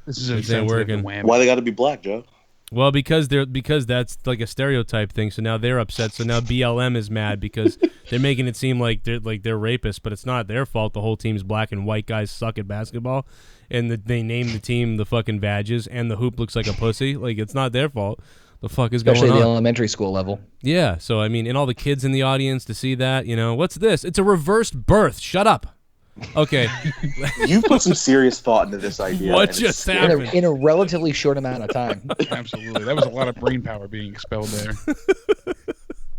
This is This ain't insensitive working. and whammy. Why they got to be black, Joe? Well, because that's like a stereotype thing. So now they're upset. So now BLM is mad because they're making it seem like they're rapists, but it's not their fault. The whole team's black and white guys suck at basketball, and they named the team the fucking Vages, and the hoop looks like a pussy. Like it's not their fault. The fuck is Especially going the on? elementary school level. Yeah. So I mean, and all the kids in the audience to see that, what's this? It's a reversed birth. Shut up. Okay. You put some serious thought into this idea. What and just it's- happened? In a relatively short amount of time. Absolutely. That was a lot of brain power being expelled there.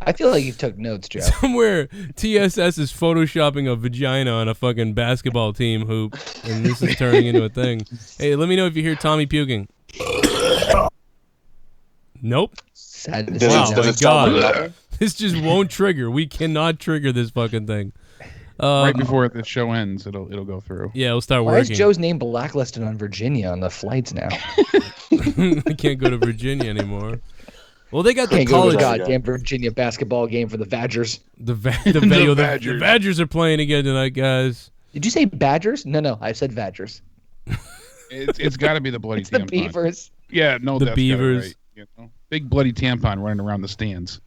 I feel like you took notes, Joe. Somewhere TSS is photoshopping a vagina on a fucking basketball team hoop, and this is turning into a thing. Hey, let me know if you hear Tommy puking. Nope. Sad to Wow, see. my God. This just won't trigger. We cannot trigger this fucking thing. Right before the show ends, it'll go through. Yeah, it'll start Why working. is Joe's name blacklisted on Virginia on the flights now? I can't go to Virginia anymore. Well, they got the Can't go to college. the goddamn Virginia basketball game for the Badgers. The Badgers are playing again tonight, guys. Did you say Badgers? No, I said Badgers. It's got to be the bloody It's the tampon. Beavers. Yeah, no, The that's Beavers. Right, you know? Big bloody tampon running around the stands.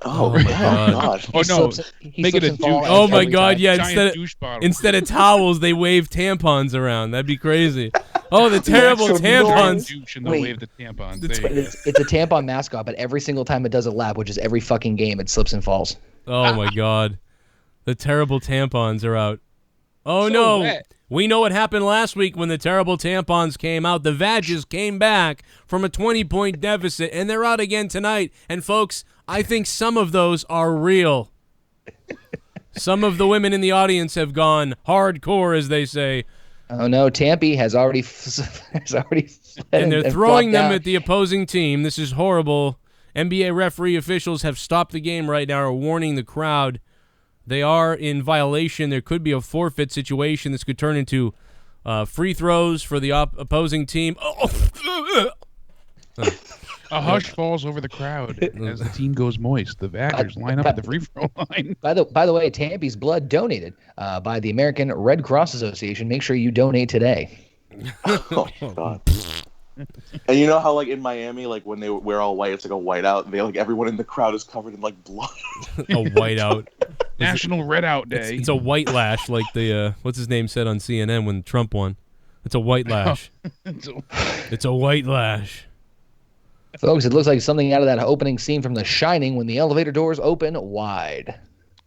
Oh my God. Oh no! Make it a douche. Oh my God! Yeah, Giant douche bottle. instead of towels, they wave tampons around. That'd be crazy. Oh, the terrible tampons. Douche and they'll wave the tampons. It's a tampon mascot, but every single time it does a lap, which is every fucking game, it slips and falls. Oh my God, the terrible tampons are out. Oh no, wet. we know what happened last week when the terrible tampons came out. The Vadges came back from a 20-point deficit, and they're out again tonight. And folks, I think some of those are real. Some of the women in the audience have gone hardcore, as they say. Oh no, Tampy has already And they're throwing them out. at the opposing team. This is horrible. NBA referee officials have stopped the game right now, are warning the crowd. They are in violation. There could be a forfeit situation. This could turn into free throws for the opposing team. A hush falls over the crowd as the team goes moist. The Badgers line up at the free throw line. By the way, Tampy's blood donated by the American Red Cross Association. Make sure you donate today. Oh God. And you know how like in Miami, like when they wear all white, it's like a whiteout. They like everyone in the crowd is covered in like blood. A whiteout. National Red Out Day. It's a white lash, like the what's his name said on CNN when Trump won. It's a white lash. It's a white lash. Folks, it looks like something out of that opening scene from The Shining when the elevator doors open wide.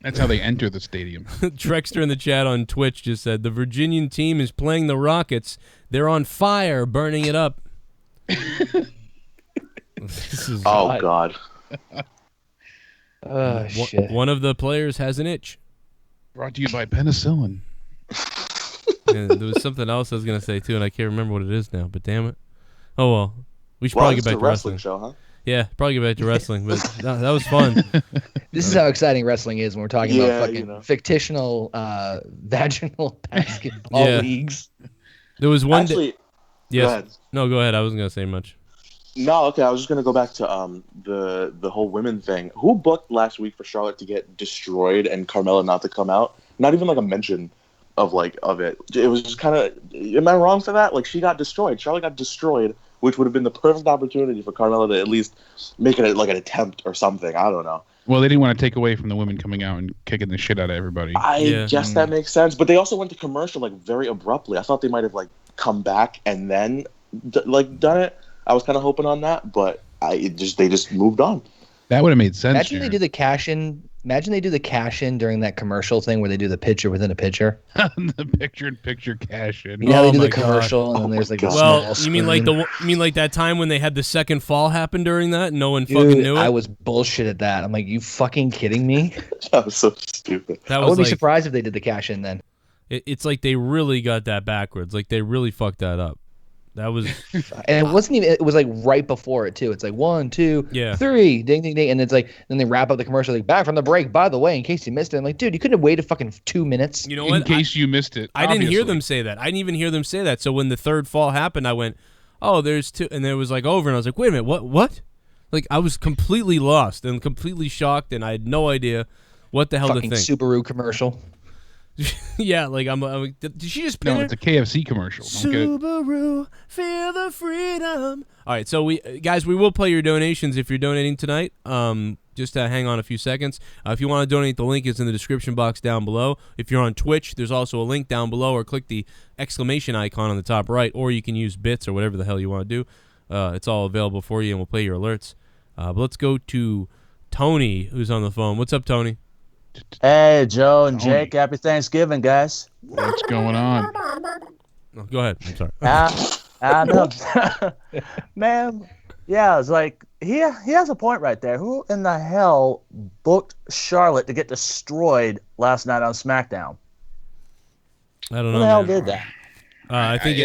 That's how they enter the stadium. Trexter in the chat on Twitch just said, the Virginian team is playing the Rockets. They're on fire, burning it up. This is God. Shit. One of the players has an itch. Brought to you by penicillin. And there was something else I was going to say, too, and I can't remember what it is now, but damn it. Oh, well. We should probably get back to wrestling. Show, huh? Yeah, probably get back to wrestling, but that was fun. This is how exciting wrestling is when we're talking about fucking fictional vaginal basketball leagues. There was one Actually, yes. Go ahead. No, go ahead. I wasn't going to say much. No, okay. I was just gonna go back to the whole women thing. Who booked last week for Charlotte to get destroyed and Carmella not to come out? Not even like a mention of it. It was just kind of. Am I wrong for that? Like she got destroyed. Charlotte got destroyed, which would have been the perfect opportunity for Carmella to at least make it like an attempt or something. I don't know. Well, they didn't want to take away from the women coming out and kicking the shit out of everybody. I guess that makes sense. But they also went to commercial like very abruptly. I thought they might have like come back and then done it. I was kind of hoping on that, but they just moved on. That would have made sense. Imagine they do the cash in. Imagine they do the cash in during that commercial thing where they do the picture within a picture. The picture-in-picture cash in. You know how they do the commercial and then there's like a small you mean like that time when they had the second fall happen during that and no one fucking knew it? I was bullshit at that. I'm like, you fucking kidding me? That was so stupid. That I was would be surprised if they did the cash in then. It's like they really got that backwards. Like they really fucked that up. That was, and it wasn't even. It was like right before it too. It's like 1, 2, 3, ding, ding, ding, and it's like then they wrap up the commercial like back from the break. By the way, in case you missed it, I'm like, dude, you couldn't have waited fucking 2 minutes. You know what? In case you missed it, I didn't hear them say that. I didn't even hear them say that. So when the third fall happened, I went, "Oh, there's two," and then it was like over, and I was like, "Wait a minute, what?" Like I was completely lost and completely shocked, and I had no idea what the hell fucking to think. Subaru commercial. Yeah, like I'm did she just pin No, her? it's a KFC commercial. Subaru, feel the freedom. All right, so we will play your donations if you're donating tonight. Just hang on a few seconds. If you want to donate, the link is in the description box down below. If you're on Twitch, there's also a link down below, or click the exclamation icon on the top right, or you can use bits or whatever the hell you want to do. It's all available for you, and we'll play your alerts. But let's go to Tony, who's on the phone. What's up, Tony? Hey, Joe and Jake. Happy Thanksgiving, guys. What's going on? Oh, go ahead. I'm sorry. No. Man, Yeah, it's like he has a point right there. Who in the hell booked Charlotte to get destroyed last night on SmackDown? I don't know. Who the hell man. did that? I think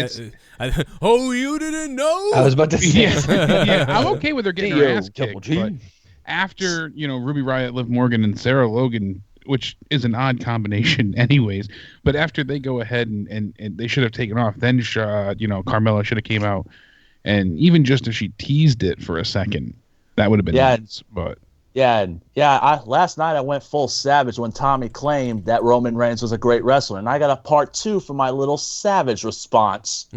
oh, you didn't know? I was about to say. Yeah, I'm okay with her getting her ass kicked, but after Ruby Riott, Liv Morgan, and Sarah Logan, which is an odd combination, anyways. But after they go ahead and they should have taken off, then Carmella should have came out, and even just if she teased it for a second, that would have been nice. But last night I went full savage when Tommy claimed that Roman Reigns was a great wrestler, and I got a part 2 for my little savage response.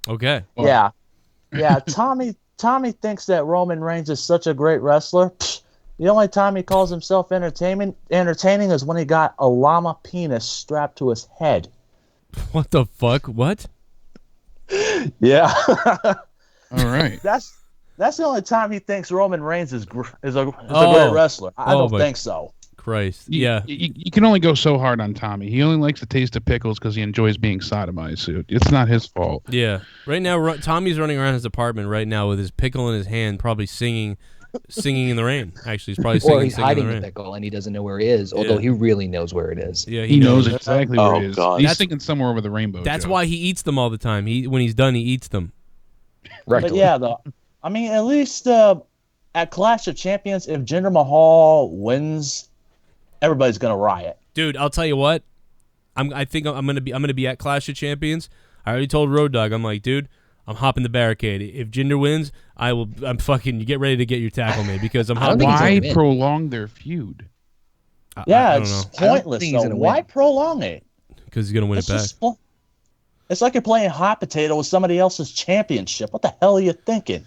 Okay. Well. Yeah. Tommy thinks that Roman Reigns is such a great wrestler. Psh, the only time he calls himself entertaining is when he got a llama penis strapped to his head. What the fuck? What? Yeah. All right. That's the only time he thinks Roman Reigns is a great wrestler. I don't think so. Christ. You can only go so hard on Tommy. He only likes the taste of pickles because he enjoys being sodomized. So it's not his fault. Yeah. Right now, Tommy's running around his apartment right now with his pickle in his hand, probably singing in the rain. Actually, he's probably singing. Or he's hiding in the pickle and he doesn't know where it is, although he really knows where it is. Yeah, he knows exactly where it is. God. He's thinking somewhere over the rainbow. That's Joe. why he eats them all the time. When he's done, he eats them. Right. But yeah, though, I mean, at least at Clash of Champions, if Jinder Mahal wins, everybody's gonna riot. Dude, I'll tell you what. I think I'm gonna be at Clash of Champions. I already told Road Dogg. I'm like, dude, I'm hopping the barricade. If Jinder wins, I'm fucking. You get ready to get your tackle made because I'm hopping. Why prolong their feud? Yeah, it's pointless. So why prolong it? Because he's gonna win it back. It's like you're playing hot potato with somebody else's championship. What the hell are you thinking?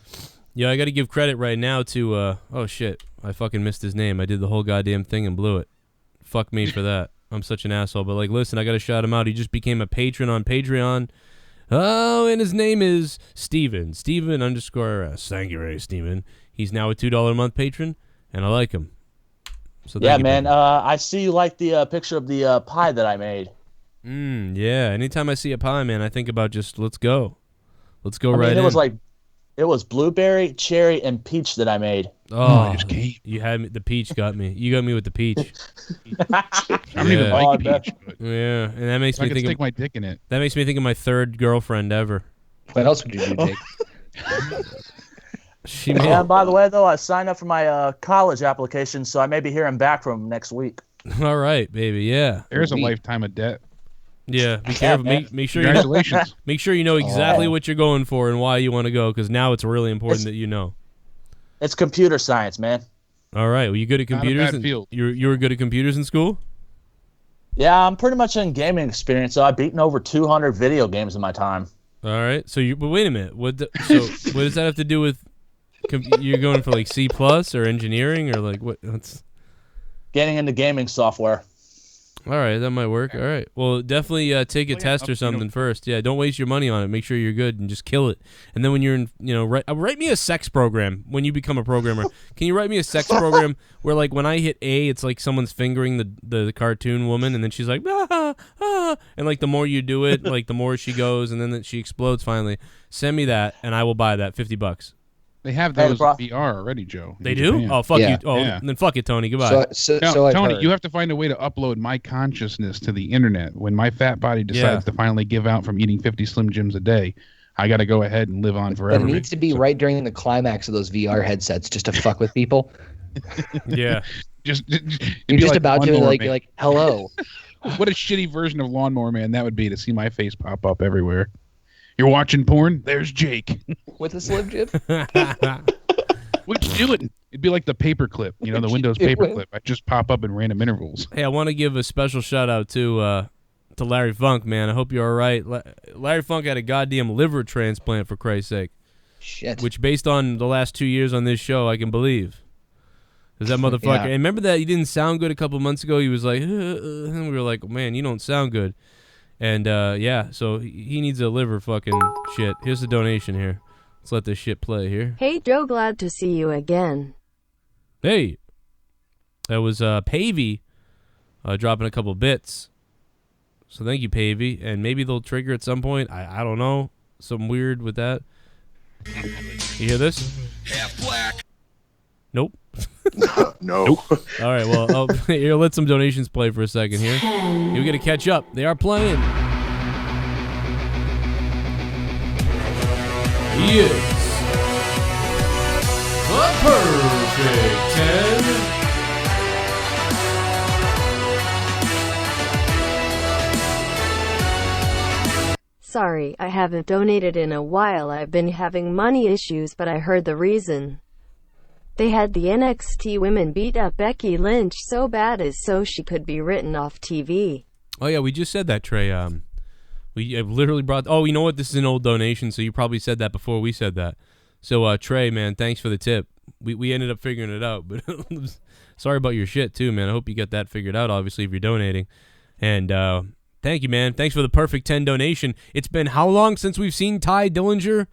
Yeah, I got to give credit right now to. Oh shit, I fucking missed his name. I did the whole goddamn thing and blew it. Fuck me for that. I'm such an asshole. But like, listen, I got to shout him out. He just became a patron on Patreon. Oh, and his name is Steven. Steven _S. Thank you, Ray Steven. He's now a $2 a month patron, and I like him. So yeah, man. I see you like the picture of the pie that I made. Yeah. Anytime I see a pie, man, I think about just let's go. Let's go right in. It was blueberry, cherry, and peach that I made. Oh, you had me. The peach got me. You got me with the peach. I don't even like the peach. But yeah, and that makes me think. Stick my dick in it. That makes me think of my third girlfriend ever. What else would you do, Jake? And by the way, though, I signed up for my college application, so I may be hearing back from him next week. All right, baby. Yeah. There's a lifetime of debt. Yeah, be careful. Make sure Congratulations. Make sure you know exactly what you're going for and why you want to go, because now it's really important that you know. It's computer science, man. All right. Well, you good at computers? Not a bad field. You were good at computers in school? Yeah, I'm pretty much in gaming experience. So I've beaten over 200 video games in my time. All right. So but wait a minute. What does that have to do with? You're going for like C+ or engineering or like what? Getting into gaming software. All right, that might work. All right. Well, definitely take a test or something first. Yeah, don't waste your money on it. Make sure you're good and just kill it. And then when you're in, write me a sex program when you become a programmer. Can you write me a sex program where, like, when I hit A, it's like someone's fingering the cartoon woman, and then she's like, and like the more you do it, like the more she goes, and then she explodes finally. Send me that, and I will buy that. $50. They have those in VR already, Joe. They do? Japan. Oh, fuck you. Oh, yeah. Then fuck it, Tony. Goodbye. So Tony, you have to find a way to upload my consciousness to the internet. When my fat body decides to finally give out from eating 50 Slim Jims a day, I got to go ahead and live on forever. But it needs to be right during the climax of those VR headsets just to fuck with people. Yeah. You're just about to like, hello. What a shitty version of Lawnmower Man that would be to see my face pop up everywhere. You're watching porn? There's Jake. With a Slim Jim? What'd you do it? It'd be like the paperclip, the Windows paperclip. I just pop up in random intervals. Hey, I want to give a special shout out to Larry Funk, man. I hope you're all right. Larry Funk had a goddamn liver transplant, for Christ's sake. Shit. Which, based on the last 2 years on this show, I can believe. Because that motherfucker. And remember that he didn't sound good a couple months ago? He was like, and we were like, man, you don't sound good. And, so he needs a liver fucking shit. Here's the donation here. Let's let this shit play here. Hey, Joe, glad to see you again. Hey. That was Pavey dropping a couple bits. So thank you, Pavey. And maybe they'll trigger at some point. I don't know. Something weird with that. You hear this? Half black. Nope. No. All right, well, here, let some donations play for a second here. You're going to catch up. They are playing. He is the perfect 10. Sorry, I haven't donated in a while. I've been having money issues, but I heard the reason. They had the NXT women beat up Becky Lynch so bad as so she could be written off TV. Oh, yeah, we just said that, Trey. I've literally brought... Oh, you know what? This is an old donation, so you probably said that before we said that. So, Trey, man, thanks for the tip. We ended up figuring it out, but sorry about your shit, too, man. I hope you got that figured out, obviously, if you're donating. And, thank you, man. Thanks for the perfect 10 donation. It's been how long since we've seen Ty Dillinger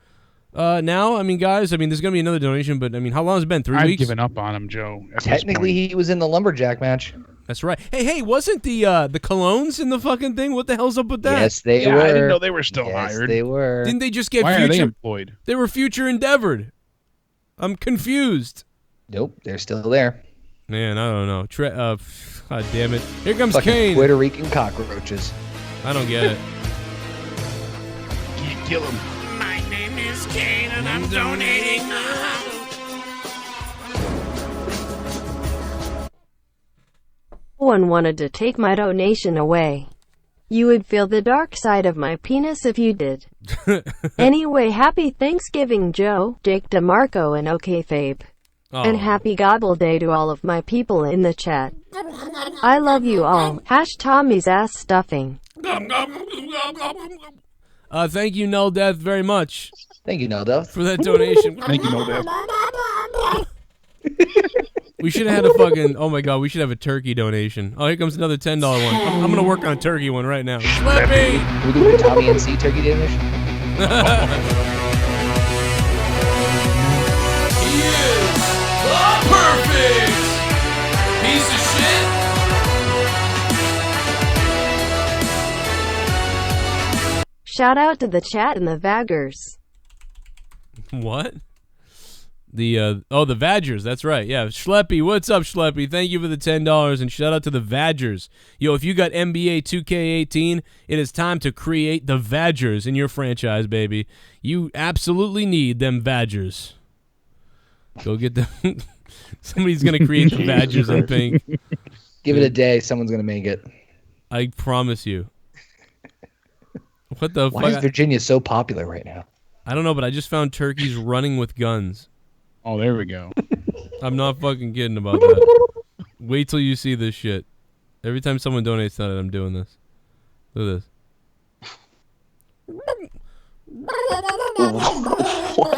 now? I mean, guys, there's going to be another donation, but, how long has it been? 3 weeks? I've given up on him, Joe. Technically, he was in the Lumberjack match. That's right. Hey, wasn't the Colognes in the fucking thing? What the hell's up with that? Yes, they were. I didn't know they were still hired. They were. Didn't they just get Why future? are they employed? They were future endeavored. I'm confused. Nope, they're still there. Man, I don't know. God damn it. Here comes Fucking Kane. Puerto Rican cockroaches. I don't get it. Can't kill him. My name is Kane and I'm donating now. No one wanted to take my donation away. You would feel the dark side of my penis if you did. Anyway, happy Thanksgiving, Joe, Jake DeMarco, and OKFabe. Oh. And happy Gobble Day to all of my people in the chat. I love you all. Tommy's ass stuffing. Thank you, Null Death, very much. Thank you, Null Death. For that donation. Thank you, Null Death. We should have had a fucking... Oh, my God. We should have a turkey donation. Oh, here comes another $10 one. I'm going to work on a turkey one right now. Schleppy! Can we do a Tommy NC turkey donation? He is the perfect piece of shit. Shout out to the chat and the Vaggers. What? The Vadgers, that's right. Yeah, Schleppy, what's up, Schleppy? Thank you for the $10, and shout out to the Vadgers. Yo, if you got NBA 2K18, it is time to create the Vadgers in your franchise, baby. You absolutely need them Vadgers. Go get them. Somebody's going to create the Vadgers in pink. Give it a day, someone's going to make it. I promise you. What the fuck? Why is Virginia so popular right now? I don't know, but I just found turkeys running with guns. Oh, there we go. I'm not fucking kidding about that. Wait till you see this shit. Every time someone donates tonight, I'm doing this. Look at this.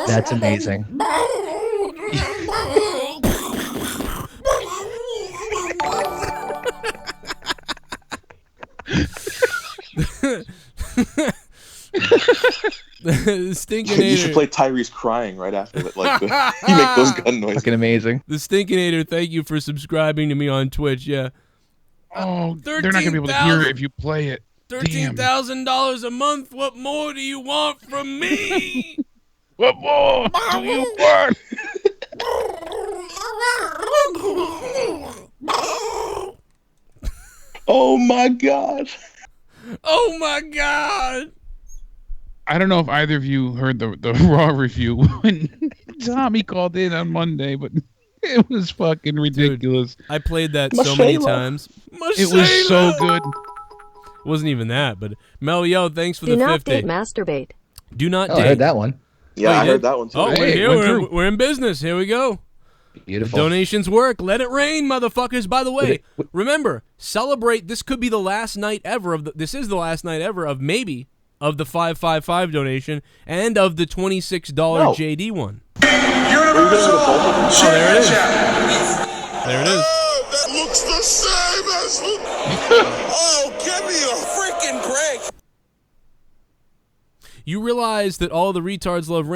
That's amazing. Stinkinator. You should play Tyrese crying right after that. Like you make those gun noises. Fucking amazing. The Stinkinator, thank you for subscribing to me on Twitch. Yeah. Oh, they're not gonna be able to hear it if you play it. $13,000 a month. What more do you want from me? What more do you want? Oh my god. Oh my god. I don't know if either of you heard the Raw review when Tommy called in on Monday, but it was fucking ridiculous. Dude, I played that so many times. It was so good. It wasn't even that, but Mel, yo, thanks for Do the not 50. date, masturbate. Do not Oh, date. I heard that one. Yeah, I heard that one too. Oh, we're Hey, here. We're in business. Here we go. Beautiful. Donations work. Let it rain, motherfuckers. By the way, remember, celebrate. This could be the last night ever of this is the last night ever of maybe of the 555 donation and of the $26 JD one. Universal there it is. Championship. There it is. Oh, that looks the same as. Oh, give me a freaking break. You realize that all the retards love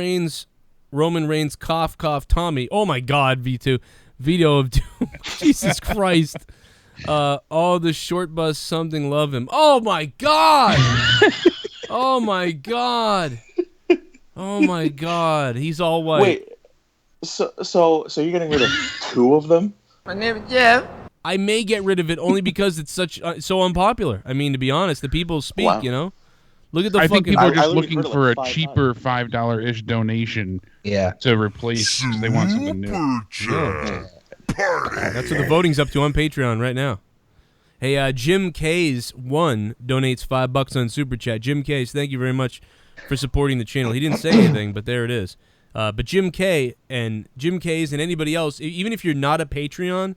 Roman Reigns, cough, Tommy. Oh my God, V2. Veto of Doom. Jesus Christ. All the short bus something love him. Oh my God. Oh my God. Oh my God, he's all white. Wait, so you're getting rid of 2 of them? My name is Jeff. I may get rid of it only because it's so unpopular. I mean, to be honest, the people speak. Wow. You know, look at the. I think people are just I looking literally for heard it a like cheaper $5-ish donation. Yeah. To replace. They want something new. That's what the voting's up to on Patreon right now. Hey, Jim K's donates $5 on Super Chat. Jim K's, thank you very much for supporting the channel. He didn't say anything, but there it is. But Jim K's and anybody else, even if you're not a Patreon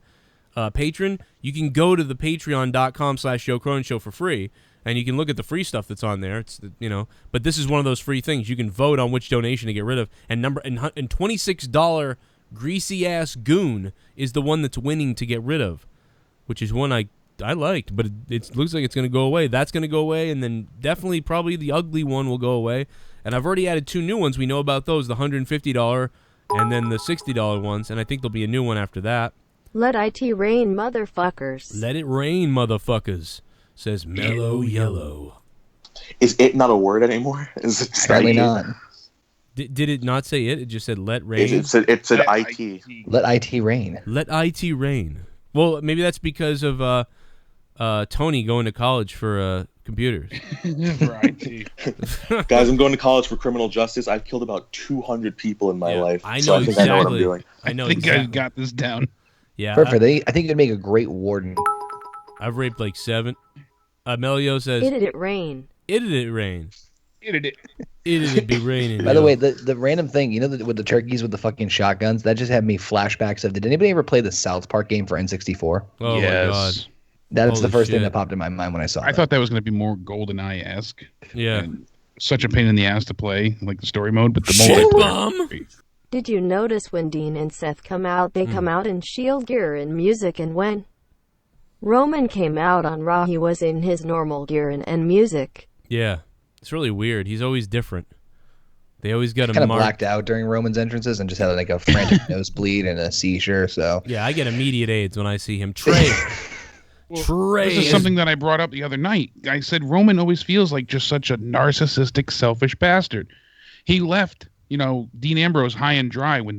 patron, you can go to the patreon.com/Joe Cronin Show for free, and you can look at the free stuff that's on there. It's but this is one of those free things. You can vote on which donation to get rid of, and $26 greasy ass Goon is the one that's winning to get rid of, which is one I liked, but it looks like it's going to go away. That's going to go away, and then definitely probably the ugly one will go away. And I've already added 2 new ones. We know about those, the $150 and then the $60 ones, and I think there'll be a new one after that. Let it rain, motherfuckers. Let it rain, motherfuckers, says Mellow Yellow. Is it not a word anymore? Is it Apparently not. Did it not say it? It just said let rain? It said IT. Let it rain. Let it rain. Well, maybe that's because of Tony going to college for computers. For IT. Guys, I'm going to college for criminal justice. I've killed about 200 people in my life. I know so I think exactly. I know what I'm doing. I know I think exactly. I got this down. Yeah. Perfect. I think you'd make a great warden. I've raped like 7. Melio says, It rain. It rain. It be raining. By the way, the random thing, with the turkeys with the fucking shotguns, that just had me flashbacks of, did anybody ever play the South Park game for N64? Oh Yes. my God. That's the Holy first thing shit. that popped in my mind when I saw it. I thought that was going to be more GoldenEye-esque. Yeah. And such a pain in the ass to play, like the story mode, but the Shit multiplayer. bomb! Did you notice when Dean and Seth come out, they come out in Shield gear and music, and when Roman came out on Raw, he was in his normal gear and music. Yeah. It's really weird. He's always different. They always got him kind of marked. blacked out during Roman's entrances and just had like a frantic nosebleed and a seizure. So Yeah, I get immediate AIDS when I see him. Trey. This is something that I brought up the other night. I said Roman always feels like just such a narcissistic, selfish bastard. He left, Dean Ambrose high and dry when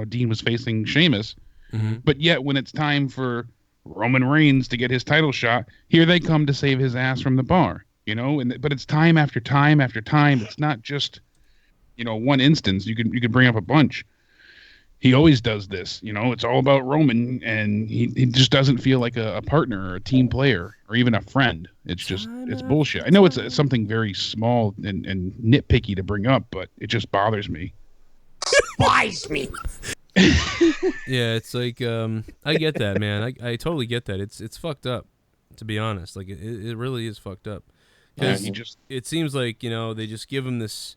Dean was facing Sheamus. Mm-hmm. But yet when it's time for Roman Reigns to get his title shot, here they come to save his ass from the bar, but it's time after time after time. It's not just, one instance. You could bring up a bunch. He always does this, it's all about Roman, and he just doesn't feel like a partner or a team player or even a friend. It's bullshit. I know it's something very small and nitpicky to bring up, but it just bothers me. Despise me. Yeah, it's like I get that, man. I totally get that. It's fucked up, to be honest. Like it really is fucked up. Because it seems like they just give him this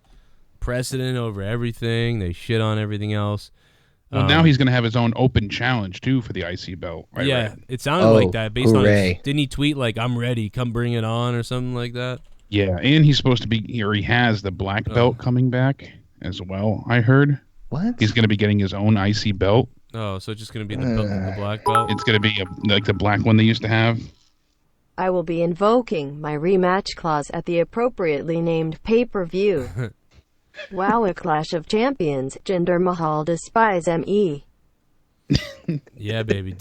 precedent over everything. They shit on everything else. Well, now he's going to have his own open challenge too for the IC belt. Yeah, it sounded like that based on didn't he tweet like I'm ready, come bring it on or something like that? Yeah, and he's supposed to be, or he has the black belt coming back as well. I heard. What? He's going to be getting his own IC belt. Oh, so it's just going to be the black belt? It's going to be like the black one they used to have. I will be invoking my rematch clause at the appropriately named pay-per-view. Wow, a Clash of Champions, Jinder Mahal despise ME. Yeah, baby.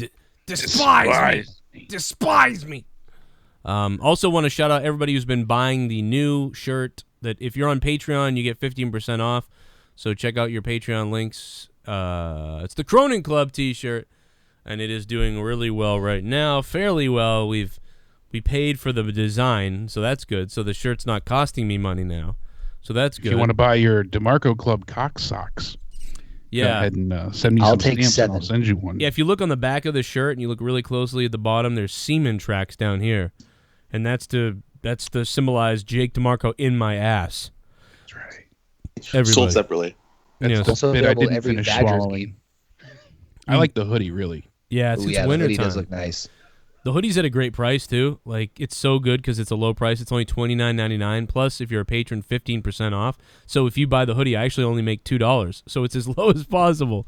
Despise me. Despise me. Also want to shout out everybody who's been buying the new shirt that if you're on Patreon, you get 15% off. So check out your Patreon links. It's the Cronin Club t-shirt, and it is doing really well right now, fairly well. We paid for the design, so that's good. So the shirt's not costing me money now. So that's good. If you want to buy your DeMarco Club cock socks, go ahead and send me some stamps and I'll send you one. Yeah, if you look on the back of the shirt and you look really closely at the bottom, there's semen tracks down here. And that's to symbolize Jake DeMarco in my ass. That's right. Everybody. Sold separately. That's the also bit I available didn't every finish Badgers swallowing. game. I like the hoodie, really. Yeah, it's The winter hoodie time. does look nice. The hoodie's at a great price too. Like it's so good because it's a low price. It's only $29.99. Plus, if you're a patron, 15% off. So if you buy the hoodie, I actually only make $2. So it's as low as possible.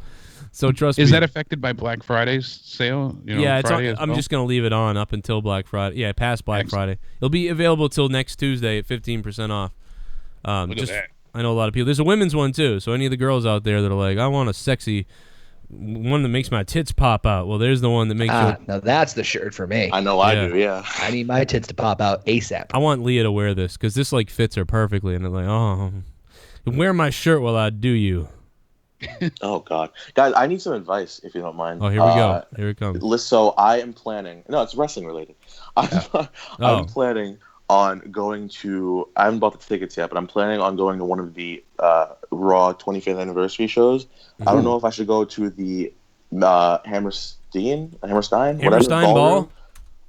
So trust me. Is that affected by Black Friday's sale? Yeah, it's Friday on, as I'm well? just gonna leave it on up until Black Friday. Yeah, past Black Friday. It'll be available till next Tuesday at 15% off. Look at that. I know a lot of people. There's a women's one too. So any of the girls out there that are like, I want a sexy one that makes my tits pop out. Well, there's the one that makes. Now that's the shirt for me. I know I do. Yeah. I need my tits to pop out ASAP. I want Leah to wear this because this like fits her perfectly, and they're like, oh, wear my shirt while I do you. Oh God, guys, I need some advice if you don't mind. Oh, here we go. Here it comes. So I am planning. No, it's wrestling related. I'm planning on going to. I haven't bought the tickets yet, but I'm planning on going to one of the Raw 25th anniversary shows. Mm-hmm. I don't know if I should go to the Hammerstein Ball,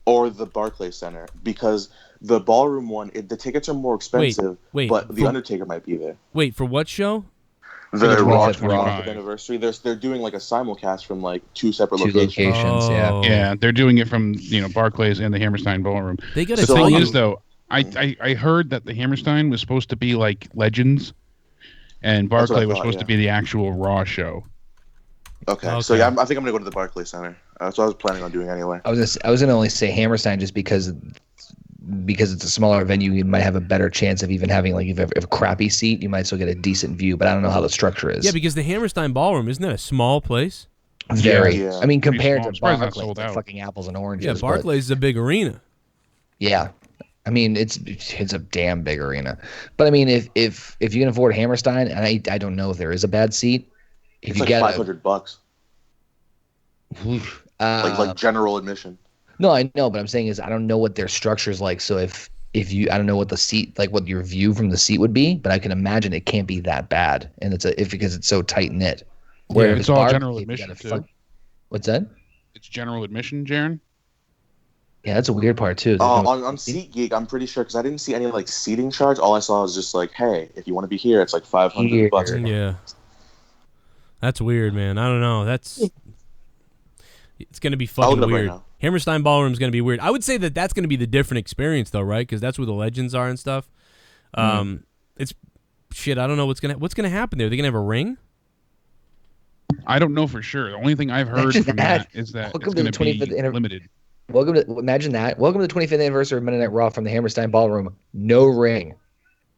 or the Barclays Center, because the ballroom one, the tickets are more expensive. Wait, but the Undertaker might be there. Wait, for what show? The Raw 25th anniversary. They're doing like a simulcast from like two separate locations. Yeah, they're doing it from Barclays and the Hammerstein Ballroom. They got the thing is though, I heard that the Hammerstein was supposed to be like Legends, and Barclay was supposed to be the actual Raw show. Okay. So yeah, I think I'm gonna go to the Barclays Center. That's what I was planning on doing anyway. I was gonna only say Hammerstein just because it's a smaller venue. You might have a better chance of even having like if you have a crappy seat, you might still get a decent view. But I don't know how the structure is. Yeah, because the Hammerstein Ballroom, isn't that a small place? Very. Yeah. I mean, compared to Barclays, it's like fucking apples and oranges. Yeah, Barclays is a big arena. Yeah. I mean, it's a damn big arena. But I mean, if you can afford Hammerstein, and I don't know if there is a bad seat. If it's you like get $500. Like general admission. No, I know, but I'm saying is I don't know what their structure is like. So if you, I don't know what the seat, like what your view from the seat would be, but I can imagine it can't be that bad, and because it's so tight knit. Where it's all general admission too. What's that? It's general admission, Jaron. Yeah, that's a weird part too. On SeatGeek, I'm pretty sure because I didn't see any like seating charge. All I saw was just like, hey, if you want to be here, it's like $500. Yeah, that's weird, man. I don't know. It's gonna be fucking weird. Right, Hammerstein Ballroom is gonna be weird. I would say that's gonna be the different experience though, right? Because that's where the legends are and stuff. It's shit. I don't know what's gonna happen there. Are they gonna have a ring? I don't know for sure. The only thing I've heard from that is that it's going to be limited. Imagine that. Welcome to the 25th anniversary of Monday Night Raw from the Hammerstein Ballroom. No ring.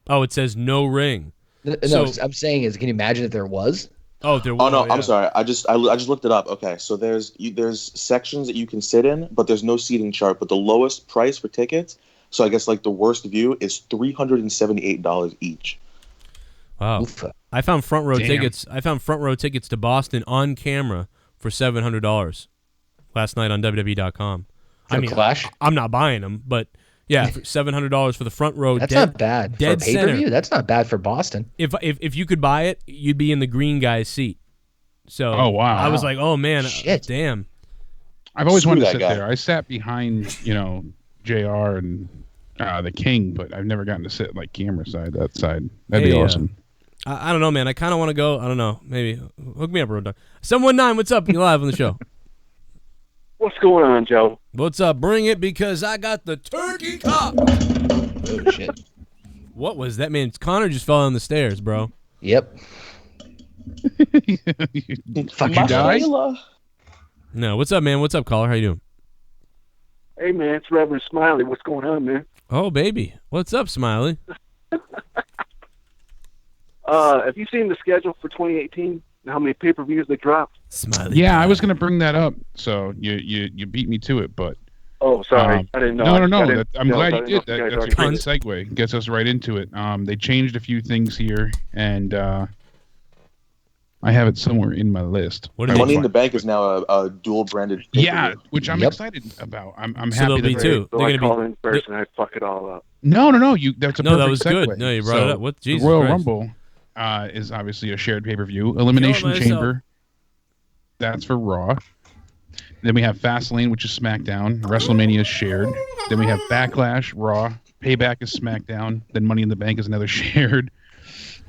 Oh, it says no ring. No, I'm saying is, can you imagine if there was? Oh, there was. Oh no, yeah. I'm sorry. I just looked it up. Okay, so there's sections that you can sit in, but there's no seating chart. But the lowest price for tickets, so I guess like the worst view, is $378 each. Wow. Oof. I found front row tickets. I found front row tickets to Boston on camera for $700 last night on WWE.com. I mean, Clash? I'm not buying them, but yeah, for $700 for the front row. That's not bad dead for pay-per-view. That's not bad for Boston. If you could buy it, you'd be in the green guy's seat. So oh wow, I was like, oh man, shit, damn. I've always wanted to sit there. I sat behind JR and the King, but I've never gotten to sit like camera side. That side, that'd be awesome. I don't know, man. I kind of want to go. I don't know. Maybe hook me up, Road Dog. 719, what's up? You're live on the show. What's going on, Joe? What's up? Bring it because I got the turkey cock. Oh shit! What was that, man? Connor just fell down the stairs, bro. Yep. Fuck you, guys. No, what's up, man? What's up, caller? How you doing? Hey, man, it's Reverend Smiley. What's going on, man? Oh, baby. What's up, Smiley? Have you seen the schedule for 2018? How many pay-per-views they dropped? Smiley. Yeah, I was going to bring that up, so you beat me to it, but. Oh, sorry, I didn't know. No. I'm glad you did. That's a great segue. Gets us right into it. They changed a few things here, and I have it somewhere in my list. Money in the Bank is now a dual-branded pay-per-view. Yeah, which I'm excited about. I'm so happy they'll be too. So I call in first and I fuck it all up. No. That's a perfect that was segue. good. No, you brought it up. What? Jesus the Royal Christ. Rumble is obviously a shared pay-per-view. Elimination Chamber, that's for Raw. Then we have Fastlane, which is SmackDown. WrestleMania is shared. Then we have Backlash, Raw. Payback is SmackDown. Then Money in the Bank is another shared.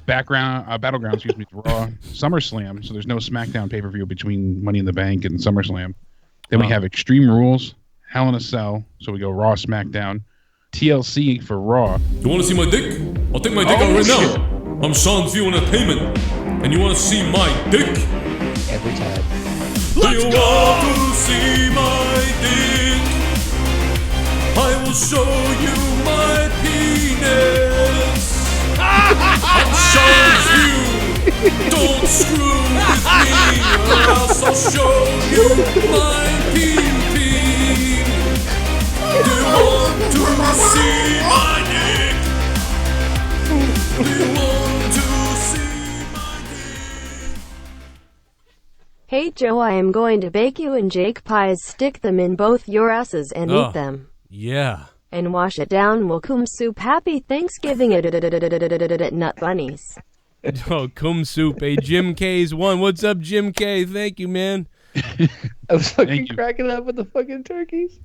Battleground, excuse me, Raw. SummerSlam, so there's no SmackDown pay-per-view between Money in the Bank and SummerSlam. Then we have Extreme Rules, Hell in a Cell, so we go Raw, SmackDown. TLC for Raw. You want to see my dick? I'll take my dick out right now. I'm Sean View Entertainment, and you want to see my dick? Every time. Do you want to see my dick? I will show you my penis. I'm Sean Don't screw with me, or else I'll show you my pee-pee. Do you want to see my dick? Do you want to see my dick? Hey Joe, I am going to bake you and Jake pies, stick them in both your asses and eat them. Yeah. And wash it down. Welcome soup. Happy Thanksgiving, nut bunnies. Oh, cum soup. Hey, Jim K's one. What's up, Jim K? Thank you, man. I was fucking cracking up with the fucking turkeys.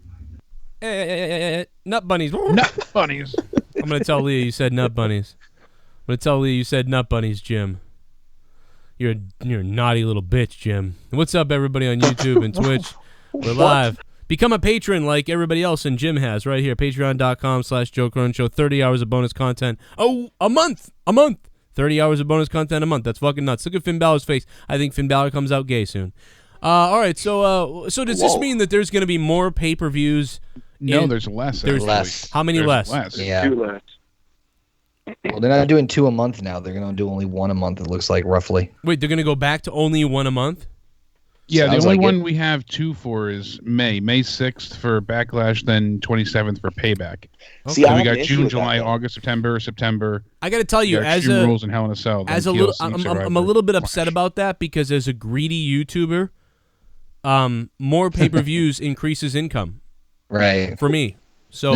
Nut bunnies. Nut bunnies. I'm going to tell Leah you said nut bunnies. I'm going to tell Leah you said nut bunnies, Jim. You're a naughty little bitch, Jim. What's up, everybody on YouTube and Twitch? We're live. Become a patron like everybody else, and Jim has right here. Patreon.com/Joe Cronin Show. 30 hours of bonus content. Oh, a month. 30 hours of bonus content a month. That's fucking nuts. Look at Finn Balor's face. I think Finn Balor comes out gay soon. All right, so does this mean that there's going to be more pay-per-views? No, there's less. There's less. How many less? Yeah. 2 less. Well, they're not doing 2 a month now. They're going to do only 1 a month, it looks like, roughly. Wait, they're going to go back to only 1 a month? Yeah, Sounds the only like one we have 2 for is May 6th for Backlash, then 27th for Payback. See, So I we have got an issue June, with that, July, though. August, September. I got to tell you, got as Extreme a Rules and Hell in a Cell, then as a little, TLC, I'm a Survivor, little bit Clash. upset about that because as a greedy YouTuber, more pay-per-views increases income. Right. For me. So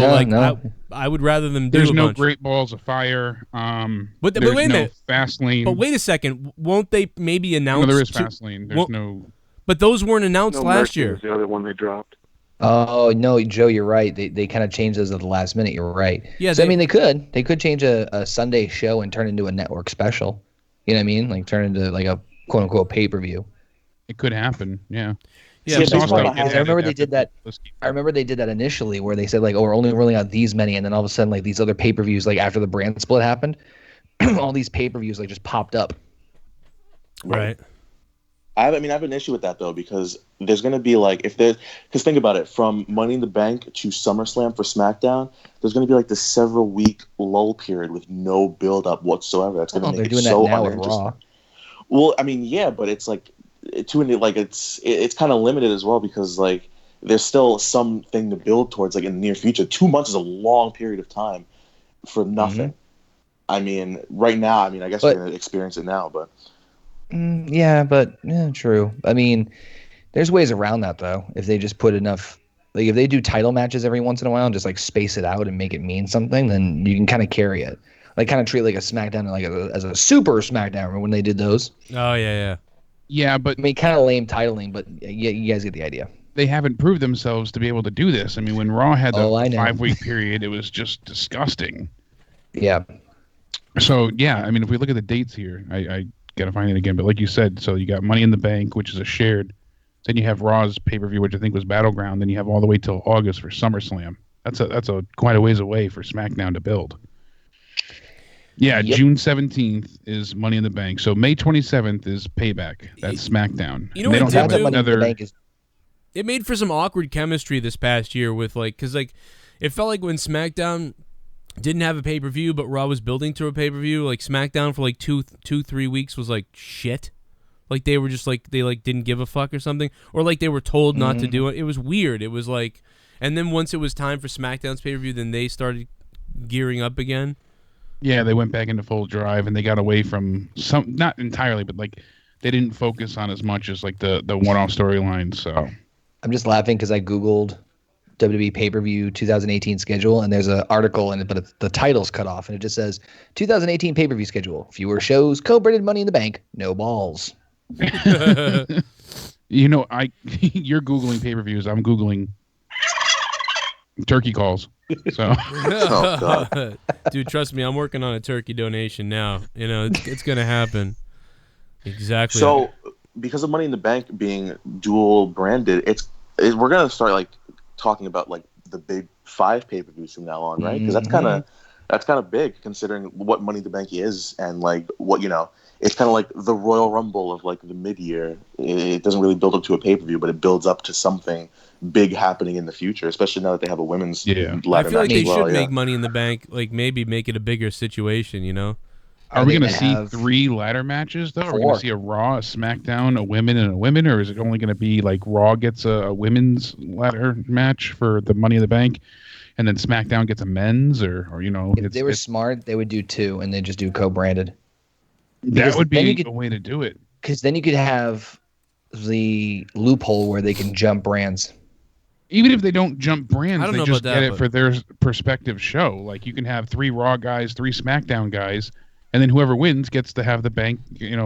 I would rather them do There's a no bunch. Great Balls of Fire. But there's wait a no minute. Fastlane. But wait a second. Won't they maybe announce? No, there is Fastlane. There's no. But those weren't announced No last Mercy year. was the other one they dropped. Oh, no, Joe, you're right. They kind of changed those at the last minute. You're right. Yeah, So, I mean, they could change a Sunday show and turn it into a network special. You know what I mean? Like turn it into like a quote-unquote pay-per-view. It could happen. Yeah. Yeah, Because baseball I has- remember they did that. I remember they did that initially, where they said like, "Oh, we're only rolling out these many," and then all of a sudden, like these other pay-per-views, like after the brand split happened, all these pay-per-views like just popped up. Right. I have an issue with that though, because there's going to be like, because think about it, from Money in the Bank to SummerSlam for SmackDown, there's going to be like this several week lull period with no build up whatsoever. That's going to make it so uninteresting. Well, I mean, yeah, but it's like it's kind of limited as well, because like there's still something to build towards like in the near future. 2 months is a long period of time for nothing. I mean, right now, I guess we're going to experience it now, but. True. I mean, there's ways around that though. If they just put enough, like if they do title matches every once in a while and just like space it out and make it mean something, then you can kind of carry it. Like kind of treat like a SmackDown like as a super SmackDown. Remember when they did those? Oh yeah. Yeah, but I mean, kind of lame titling, but yeah, you guys get the idea. They haven't proved themselves to be able to do this. I mean, when Raw had the 5-week period, it was just disgusting. Yeah. So yeah, I mean, if we look at the dates here, I gotta find it again. But like you said, so you got Money in the Bank, which is a shared. Then you have Raw's pay-per-view, which I think was Battleground. Then you have all the way till August for SummerSlam. That's a quite a ways away for SmackDown to build. Yeah, yep. June 17th is Money in the Bank. So May 27th is Payback. That's SmackDown. You know what it did do? It made for some awkward chemistry this past year with because it felt like when SmackDown didn't have a pay-per-view, but Raw was building to a pay-per-view, like SmackDown for like 2-3 weeks was like shit. Like they were just like, they like didn't give a fuck or something. Or like they were told not to do it. It was weird. It was like, and then once it was time for SmackDown's pay-per-view, then they started gearing up again. Yeah, they went back into full drive and they got away from some, not entirely, but like they didn't focus on as much as like the one-off storylines. So I'm just laughing because I Googled WWE pay-per-view 2018 schedule, and there's an article in it, but the title's cut off, and it just says 2018 pay-per-view schedule: fewer shows, co-branded Money in the Bank, no balls. You know, you're Googling pay-per-views. I'm Googling turkey calls. So, oh, God. Dude, trust me, I'm working on a turkey donation now. You know, it's gonna happen. Exactly. So, because of Money in the Bank being dual branded, we're gonna start like talking about like the big 5 pay-per-views from now on, right? Because that's kind of big considering what Money in the Bank is, and like what, you know, it's kind of like the Royal Rumble of like the mid-year. It doesn't really build up to a pay-per-view, but it builds up to something big happening in the future, especially now that they have a women's ladder I feel like match they as well, should make Money in the Bank, like maybe make it a bigger situation, you know? Are we going to see 3 ladder matches, though? 4. Are we going to see a Raw, a SmackDown, a women, and a women? Or is it only going to be like Raw gets a women's ladder match for the Money in the Bank, and then SmackDown gets a men's? Or you know, if they were smart, they would do 2 and they just do co-branded. That would be a way to do it. Because then you could have the loophole where they can jump brands. Even if they don't jump brands, they just get it but... for their perspective show. Like you can have 3 Raw guys, 3 SmackDown guys, and then whoever wins gets to have the bank,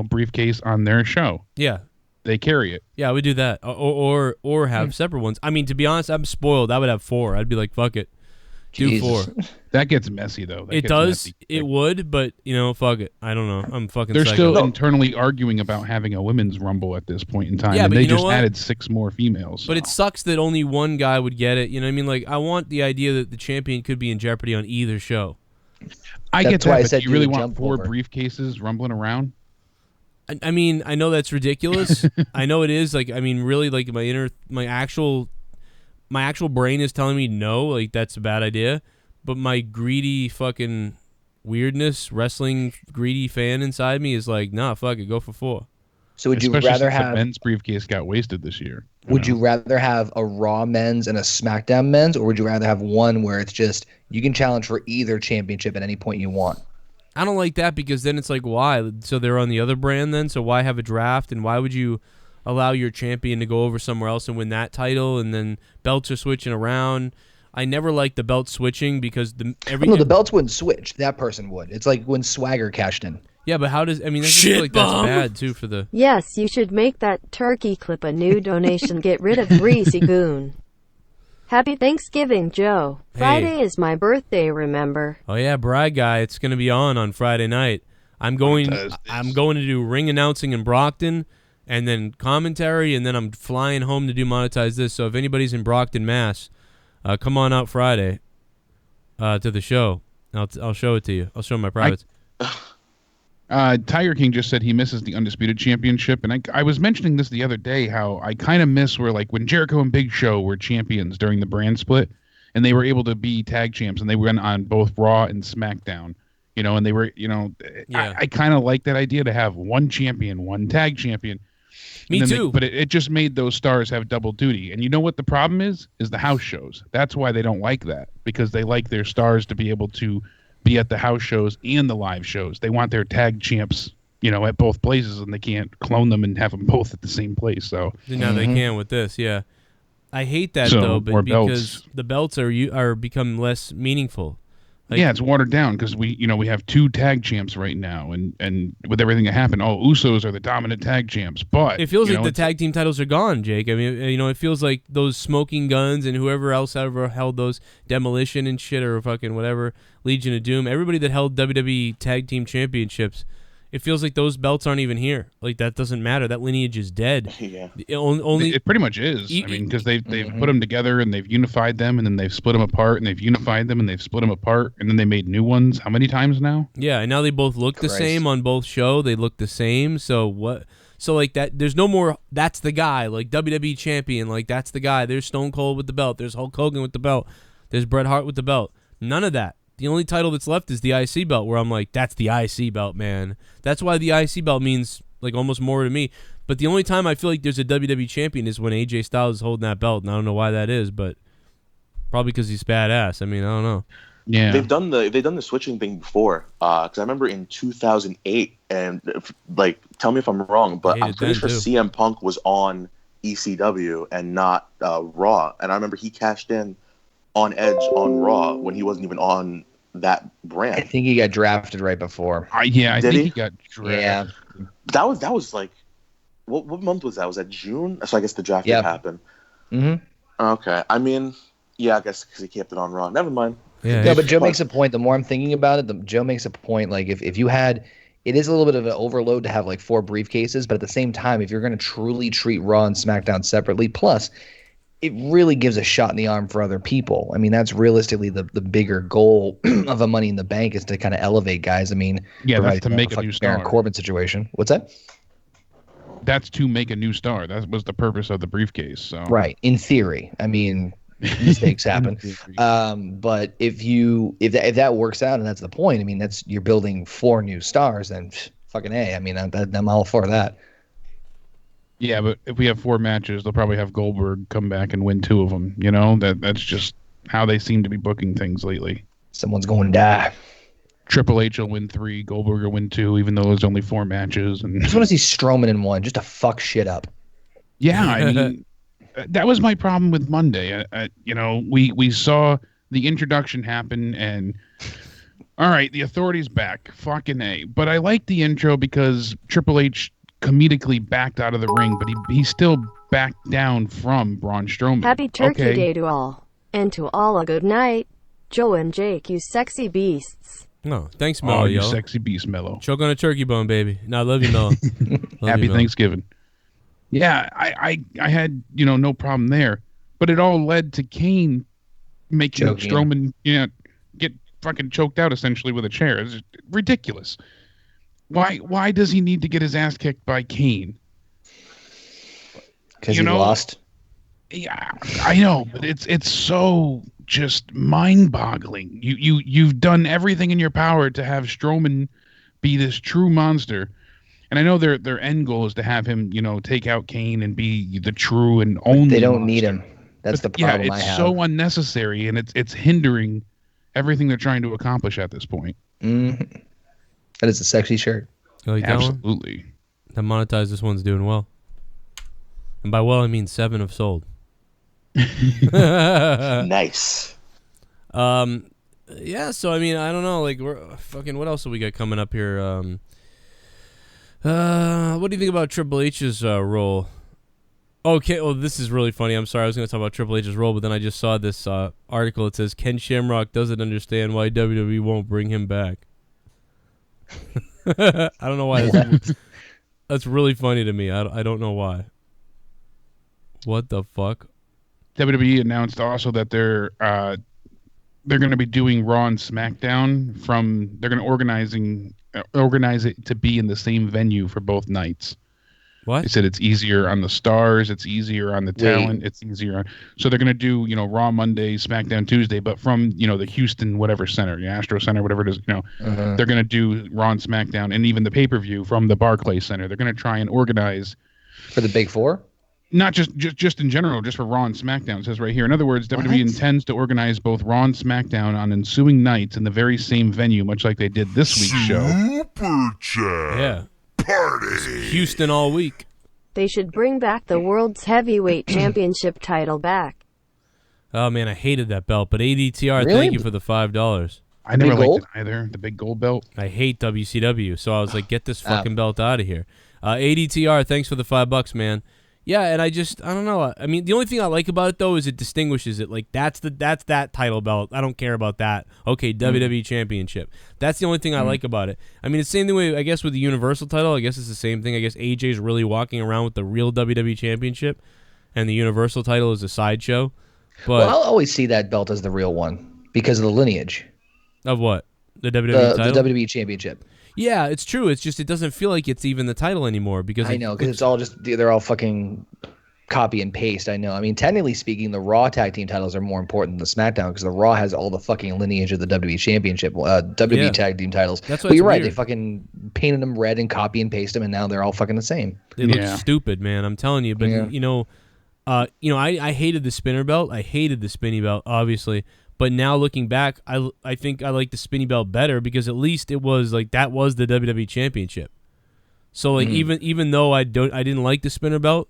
briefcase on their show. Yeah, they carry it. Yeah, we do that, or have separate ones. I mean, to be honest, I'm spoiled. I would have 4. I'd be like, fuck it, do 4. That gets messy though. It does. Messy. It would, but fuck it. I don't know. I'm fucking. They're psycho. still internally arguing about having a women's rumble at this point in time. Yeah, and but they you know just what? added 6 more females. But it sucks that only one guy would get it. You know what I mean? Like, I want the idea that the champion could be in jeopardy on either show. I get that, but do you really want 4 briefcases rumbling around? I mean, I know that's ridiculous. I know it is. Like, I mean, really, like my actual brain is telling me no, like that's a bad idea. But my greedy fucking weirdness, wrestling greedy fan inside me is like, nah, fuck it, go for 4. So would you rather have the men's briefcase got wasted this year? Would you rather have a Raw men's and a SmackDown men's, or would you rather have one where it's just you can challenge for either championship at any point you want? I don't like that because then it's like, why? So they're on the other brand then? So why have a draft? And why would you allow your champion to go over somewhere else and win that title? And then belts are switching around. I never liked the belt switching because the belts wouldn't switch. That person would. It's like when Swagger cashed in. Yeah, but how does... I mean, I just feel like that's bad, too, for the... Yes, you should make that turkey clip a new donation. Get rid of greasy Goon. Happy Thanksgiving, Joe. Friday is my birthday, remember? Oh, yeah, Bride Guy. It's going to be on Friday night. I'm going to do ring announcing in Brockton and then commentary, and then I'm flying home to do Monetize This. So if anybody's in Brockton, Mass, come on out Friday to the show. I'll show it to you. I'll show my privates. Tiger King just said he misses the Undisputed Championship, and I was mentioning this the other day, how I kind of miss where, like, when Jericho and Big Show were champions during the brand split, and they were able to be tag champs, and they went on both Raw and SmackDown, and they were, I kind of like that idea to have one champion, one tag champion. Me too. But it just made those stars have double duty. And you know what the problem is the house shows. That's why they don't like that, because they like their stars to be able to be at the house shows and the live shows. They want their tag champs, at both places, and they can't clone them and have them both at the same place. So now they can with this, yeah. I hate that though, but because the belts are become less meaningful. Like, it's watered down because we have 2 tag champs right now, and with everything that happened, Usos are the dominant tag champs. But it feels like the tag team titles are gone, Jake. I mean, it feels like those Smoking Guns and whoever else ever held those, Demolition and shit, or fucking whatever, Legion of Doom, everybody that held WWE tag team championships. It feels like those belts aren't even here. Like, that doesn't matter. That lineage is dead. Yeah. It pretty much is. I mean, because they've put them together and they've unified them, and then they've split them apart, and they've unified them and they've split them apart, and then they made new ones. How many times now? Yeah, and now they both look the same on both show. They look the same. So what? So like that. There's no more. That's the guy. Like WWE champion. Like that's the guy. There's Stone Cold with the belt. There's Hulk Hogan with the belt. There's Bret Hart with the belt. None of that. The only title that's left is the IC belt, where I'm like, that's the IC belt, man. That's why the IC belt means like almost more to me. But the only time I feel like there's a WWE champion is when AJ Styles is holding that belt, and I don't know why that is, but probably because he's badass. I mean, I don't know. Yeah, they've done the switching thing before. Because I remember in 2008, and tell me if I'm wrong, but I'm pretty sure CM Punk was on ECW and not Raw, and I remember he cashed in on Edge on Raw when he wasn't even on that brand. I think he got drafted right before. I think he got drafted. Yeah, that was like, what month was that? Was that June? So I guess the draft did happen. Mm-hmm. Okay, I mean, yeah, I guess because he kept it on Raw. Never mind. Yeah, but Joe makes a point. The more I'm thinking about it, Joe makes a point. Like if you had, it is a little bit of an overload to have like 4 briefcases, but at the same time, if you're going to truly treat Raw and SmackDown separately, plus it really gives a shot in the arm for other people. I mean, that's realistically the bigger goal of a Money in the Bank, is to kind of elevate guys. I mean, that's to make a new star. Baron Corbin situation. What's that? That's to make a new star. That was the purpose of the briefcase. So right, in theory. I mean, Mistakes happen. But if that works out and that's the point, I mean, you're building 4 new stars, then fucking A. I mean, I'm all for that. Yeah, but if we have 4 matches, they'll probably have Goldberg come back and win 2 of them. You know, that's just how they seem to be booking things lately. Someone's going to die. Triple H will win 3, Goldberg will win 2, even though there's only 4 matches. And I just want to see Strowman in 1, just to fuck shit up. Yeah, I mean, that was my problem with Monday. You know, we saw the introduction happen, and all right, the Authority's back. Fucking A. But I liked the intro because Triple H comedically backed out of the ring, but he still backed down from Braun Strowman. Happy Turkey Day to all. And to all a good night. Joe and Jake, you sexy beasts. No, thanks, Mello. You sexy beast, Mello. Choke on a turkey bone, baby. No, I love you, Mello. Happy Thanksgiving. Yeah, I had, no problem there. But it all led to Kane making Strowman, get fucking choked out essentially with a chair. It's ridiculous. Why does he need to get his ass kicked by Kane? Because he lost. Yeah, I know, but it's so just mind-boggling. You've done everything in your power to have Strowman be this true monster, and I know their end goal is to have him, take out Kane and be the true and only. They don't monster. Need him. That's the problem. It's so unnecessary, and it's hindering everything they're trying to accomplish at this point. Mm-hmm. That is a sexy shirt. You like Absolutely. That monetized. This one's doing well. And by well, I mean 7 have sold. Nice. Yeah, so I mean, I don't know. Like, we're fucking. What else have we got coming up here? What do you think about Triple H's role? Okay, well, this is really funny. I'm sorry, I was going to talk about Triple H's role, but then I just saw this article. It says Ken Shamrock doesn't understand why WWE won't bring him back. I don't know why. That's really funny to me. I don't know why. What the fuck? WWE announced also that they're going to be doing Raw and SmackDown they're going to organize it to be in the same venue for both nights. What? They said it's easier on the stars, it's easier on the talent, it's easier. So they're going to do, Raw Monday, SmackDown Tuesday, but from, the Houston whatever center, Astro Center, whatever it is, they're going to do Raw and SmackDown and even the pay-per-view from the Barclays Center. They're going to try and organize for the Big Four? Not just in general, just for Raw and SmackDown. It says right here. In other words, WWE intends to organize both Raw and SmackDown on ensuing nights in the very same venue, much like they did this week's show. Super Chat. Yeah. Party. Houston all week. They should bring back the World's Heavyweight Championship title back. Oh, man, I hated that belt. But ADTR, Really? thank you for the $5. I never liked it either. The big gold belt. I hate WCW, so I was like, get this fucking belt out of here. ADTR, thanks for the $5, man. Yeah, and I don't know. I mean, the only thing I like about it, though, is it distinguishes it. Like, that's that title belt. I don't care about that. Okay, WWE Championship. That's the only thing I like about it. I mean, it's the same way, I guess, with the Universal title. I guess it's the same thing. I guess AJ's really walking around with the real WWE Championship, and the Universal title is a sideshow. But I'll always see that belt as the real one because of the lineage. Of what? The WWE title? The WWE Championship. Yeah, it's true. It's just it doesn't feel like it's even the title anymore because I know because it's all they're all fucking copy and paste. I know. I mean, technically speaking, the Raw tag team titles are more important than the SmackDown because the Raw has all the fucking lineage of the WWE Championship, WWE tag team titles. That's but you're right. Weird. They fucking painted them red and copy and paste them, and now they're all fucking the same. They look stupid, man. I'm telling you. But I hated the spinner belt. I hated the spinny belt, obviously. But now looking back, I think I like the spinny belt better because at least it was like that was the WWE Championship. So like even though I didn't like the spinner belt,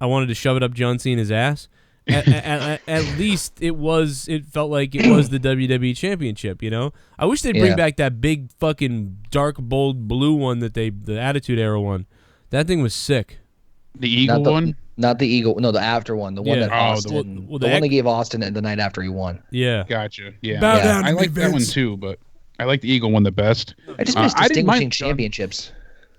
I wanted to shove it up John Cena's ass. At least it felt like it was the WWE Championship. I wish they'd bring back that big fucking dark bold blue one that the Attitude Era one. That thing was sick. The Eagle one. Not the Eagle. No, the after one. The one that Austin. The one they gave Austin the night after he won. Yeah. Gotcha. Yeah. I like that one too, but I like the Eagle one the best. I just miss distinguishing championships.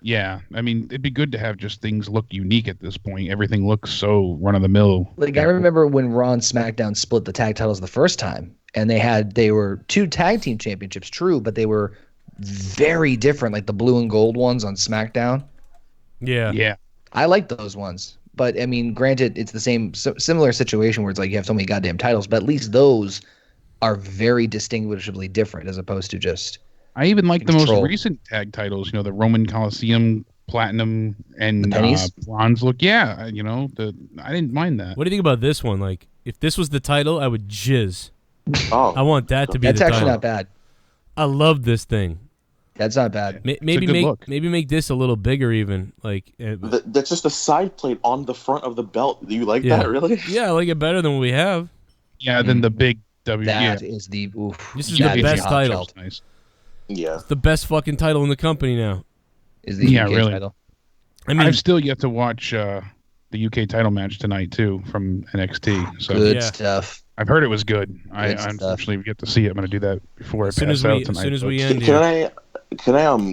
Yeah. I mean, it'd be good to have just things look unique at this point. Everything looks so run-of-the-mill. Like, I remember when Raw and SmackDown split the tag titles the first time, and they were 2 tag team championships, true, but they were very different, like the blue and gold ones on SmackDown. Yeah. Yeah. I like those ones. But I mean, granted, it's the same similar situation where it's like you have so many goddamn titles, but at least those are very distinguishably different as opposed to just. I even like the control. most recent tag titles. You know, the Roman Coliseum Platinum and pennies? Bronze look. Yeah, you know, I didn't mind that. What do you think about this one? Like, if this was the title, I would jizz. Oh, I want that to be That's the actually title. not bad. I love this thing. That's not bad. Maybe make this a little bigger, even. Like that's just a side plate on the front of the belt. Do you like Yeah. that? Really? Yeah, I like it better than what we have. Yeah, than the big W. That is the oof. This is that the best hot title. belt. Nice. Yeah. It's the best fucking title in the company now. Is the UK really. title. I mean, I've still yet to watch the UK title match tonight too from NXT. So Good stuff. I've heard it was good. I stuff. unfortunately get to see it. I'm going to do that before as I soon pass as out we tonight. as soon as but- we end Can here. I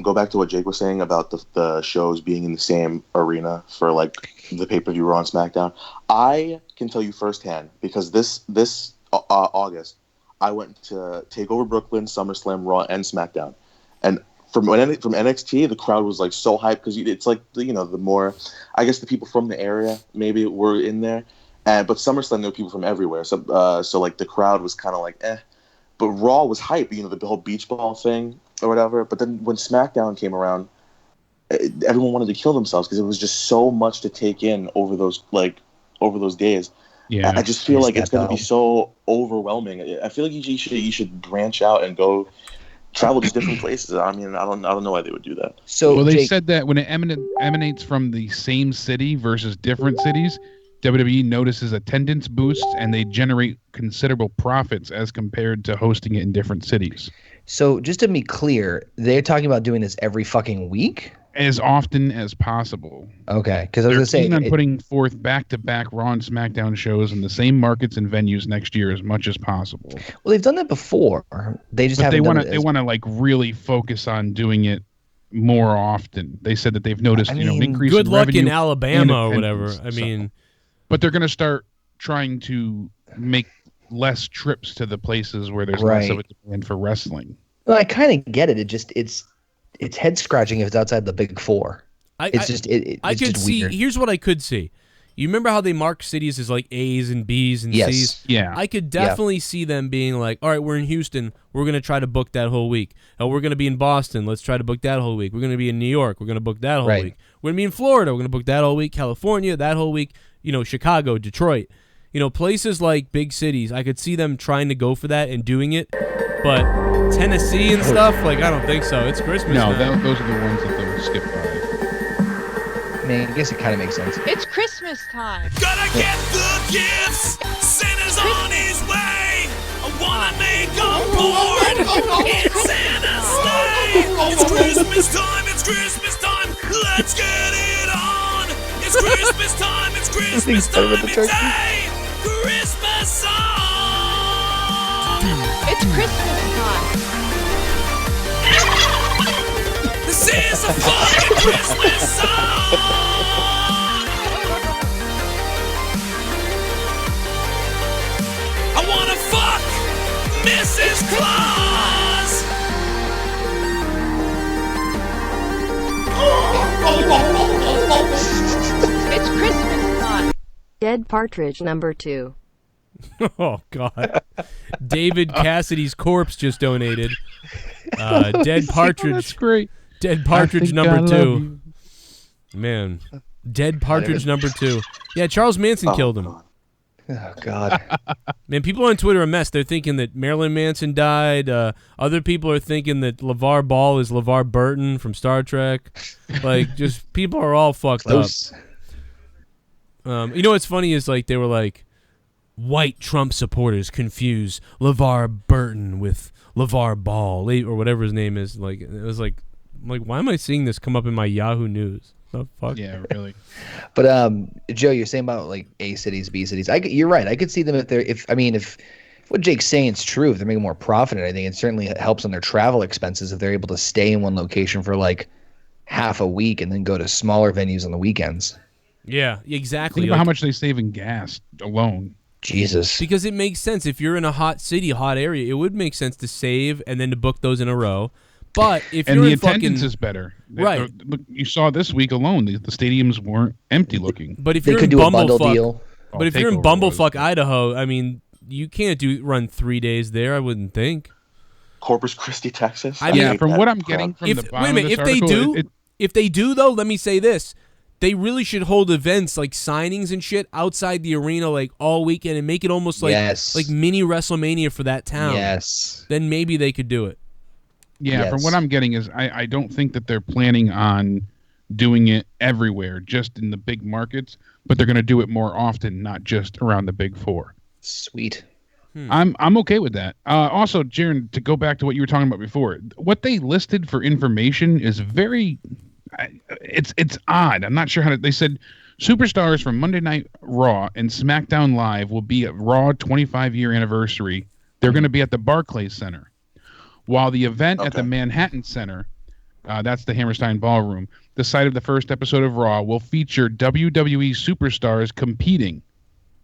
go back to what Jake was saying about the shows being in the same arena for like the pay-per-view Raw and SmackDown? I can tell you firsthand because this August I went to TakeOver Brooklyn, SummerSlam, Raw, and SmackDown, and from NXT the crowd was like so hyped because it's like the more I guess the people from the area maybe were in there, but SummerSlam there were people from everywhere, so like the crowd was kind of like eh. But Raw was hype, the whole beach ball thing or whatever. But then when SmackDown came around, everyone wanted to kill themselves because it was just so much to take in over those days. Yeah, I just feel like it's going to be so overwhelming. I feel like you should branch out and go travel to different places. I mean, I don't know why they would do that. So they Jake, said that when it emanates from the same city versus different cities, WWE notices attendance boosts and they generate considerable profits as compared to hosting it in different cities. So just to be clear, they're talking about doing this every fucking week? As often as possible. Okay, because I was They're going to say... keen on putting forth back-to-back Raw and SmackDown shows in the same markets and venues next year as much as possible. Well, they've done that before. They just haven't done it. They want to like really focus on doing it more often. They said that they've noticed, increase good in luck revenue in and Alabama or whatever. attendance. I mean, but they're going to start trying to make less trips to the places where there's less of a demand for wrestling. Well, I kind of get it. It's head scratching if it's outside the big four. I It's could see. weird. Here's what I could see. You remember how they mark cities as like A's and B's and Yes. C's? Yeah. I could definitely see them being like, all right, we're in Houston. We're going to try to book that whole week. Oh, we're going to be in Boston. Let's try to book that whole week. We're going to be in New York. We're going to book that whole week. We're going to be in Florida. We're going to book that whole week. California, that whole week. Chicago, Detroit. Places like big cities. I could see them trying to go for that and doing it. But Tennessee and stuff, like, I don't think so. It's Christmas No, now. those are the ones that they'll skip by. I mean, I guess it kind of makes sense. It's Christmas time. Gotta get the gifts. Santa's on his way. I wanna make a board. It's Santa's sleigh. It's Christmas time. It's Christmas time. Let's get it on. It's Christmas time. It's Christmas time. It's a Christmas song. It's Christmas time. This is a fucking Christmas song. I wanna fuck Mrs. Claus. It's Christmas time. Dead Partridge number 2. Oh, God. David Cassidy's corpse just donated. Dead Partridge. That's great. Dead Partridge number 2. Man. Dead Partridge number 2. Yeah, Charles Manson killed him. Oh, God. Man, people on Twitter are a mess. They're thinking that Marilyn Manson died. Other people are thinking that LeVar Ball is LeVar Burton from Star Trek. Like, just people are all fucked up. What's funny is, like, they were like, white Trump supporters confuse LeVar Burton with LeVar Ball or whatever his name is. Like, it was like, why am I seeing this come up in my Yahoo News? The fuck? Yeah, really. But Joe, you're saying about like A cities, B cities. You're right. I could see them if what Jake's saying is true, if they're making more profit, I think it certainly helps on their travel expenses if they're able to stay in one location for like half a week and then go to smaller venues on the weekends. Yeah, exactly. Think about how much they save in gas alone. Jesus. Because it makes sense. If you're in a hot city, hot area, it would make sense to save and then to book those in a row. But if and you're the in attendance fucking is better, right, look, you saw this week alone, the stadiums weren't empty looking. but if They you're could in do a bundle Bumblefuck, deal. but if you're in Bumblefuck, Idaho, I mean, you can't run 3 days there. I wouldn't think. Corpus Christi, Texas. I mean, from what I'm getting from the bottom wait a minute, of this article, if they do though, let me say this: they really should hold events like signings and shit outside the arena like all weekend and make it almost like mini WrestleMania for that town. Yes. Then maybe they could do it. Yeah, from what I'm getting is I don't think that they're planning on doing it everywhere, just in the big markets, but they're going to do it more often, not just around the big four. Sweet. I'm okay with that. Also, Jaron, to go back to what you were talking about before, what they listed for information is very, it's odd. I'm not sure how to. They said superstars from Monday Night Raw and SmackDown Live will be at Raw 25-year anniversary. They're going to be at the Barclays Center, while the event at the Manhattan Center, that's the Hammerstein Ballroom, the site of the first episode of Raw, will feature WWE superstars competing,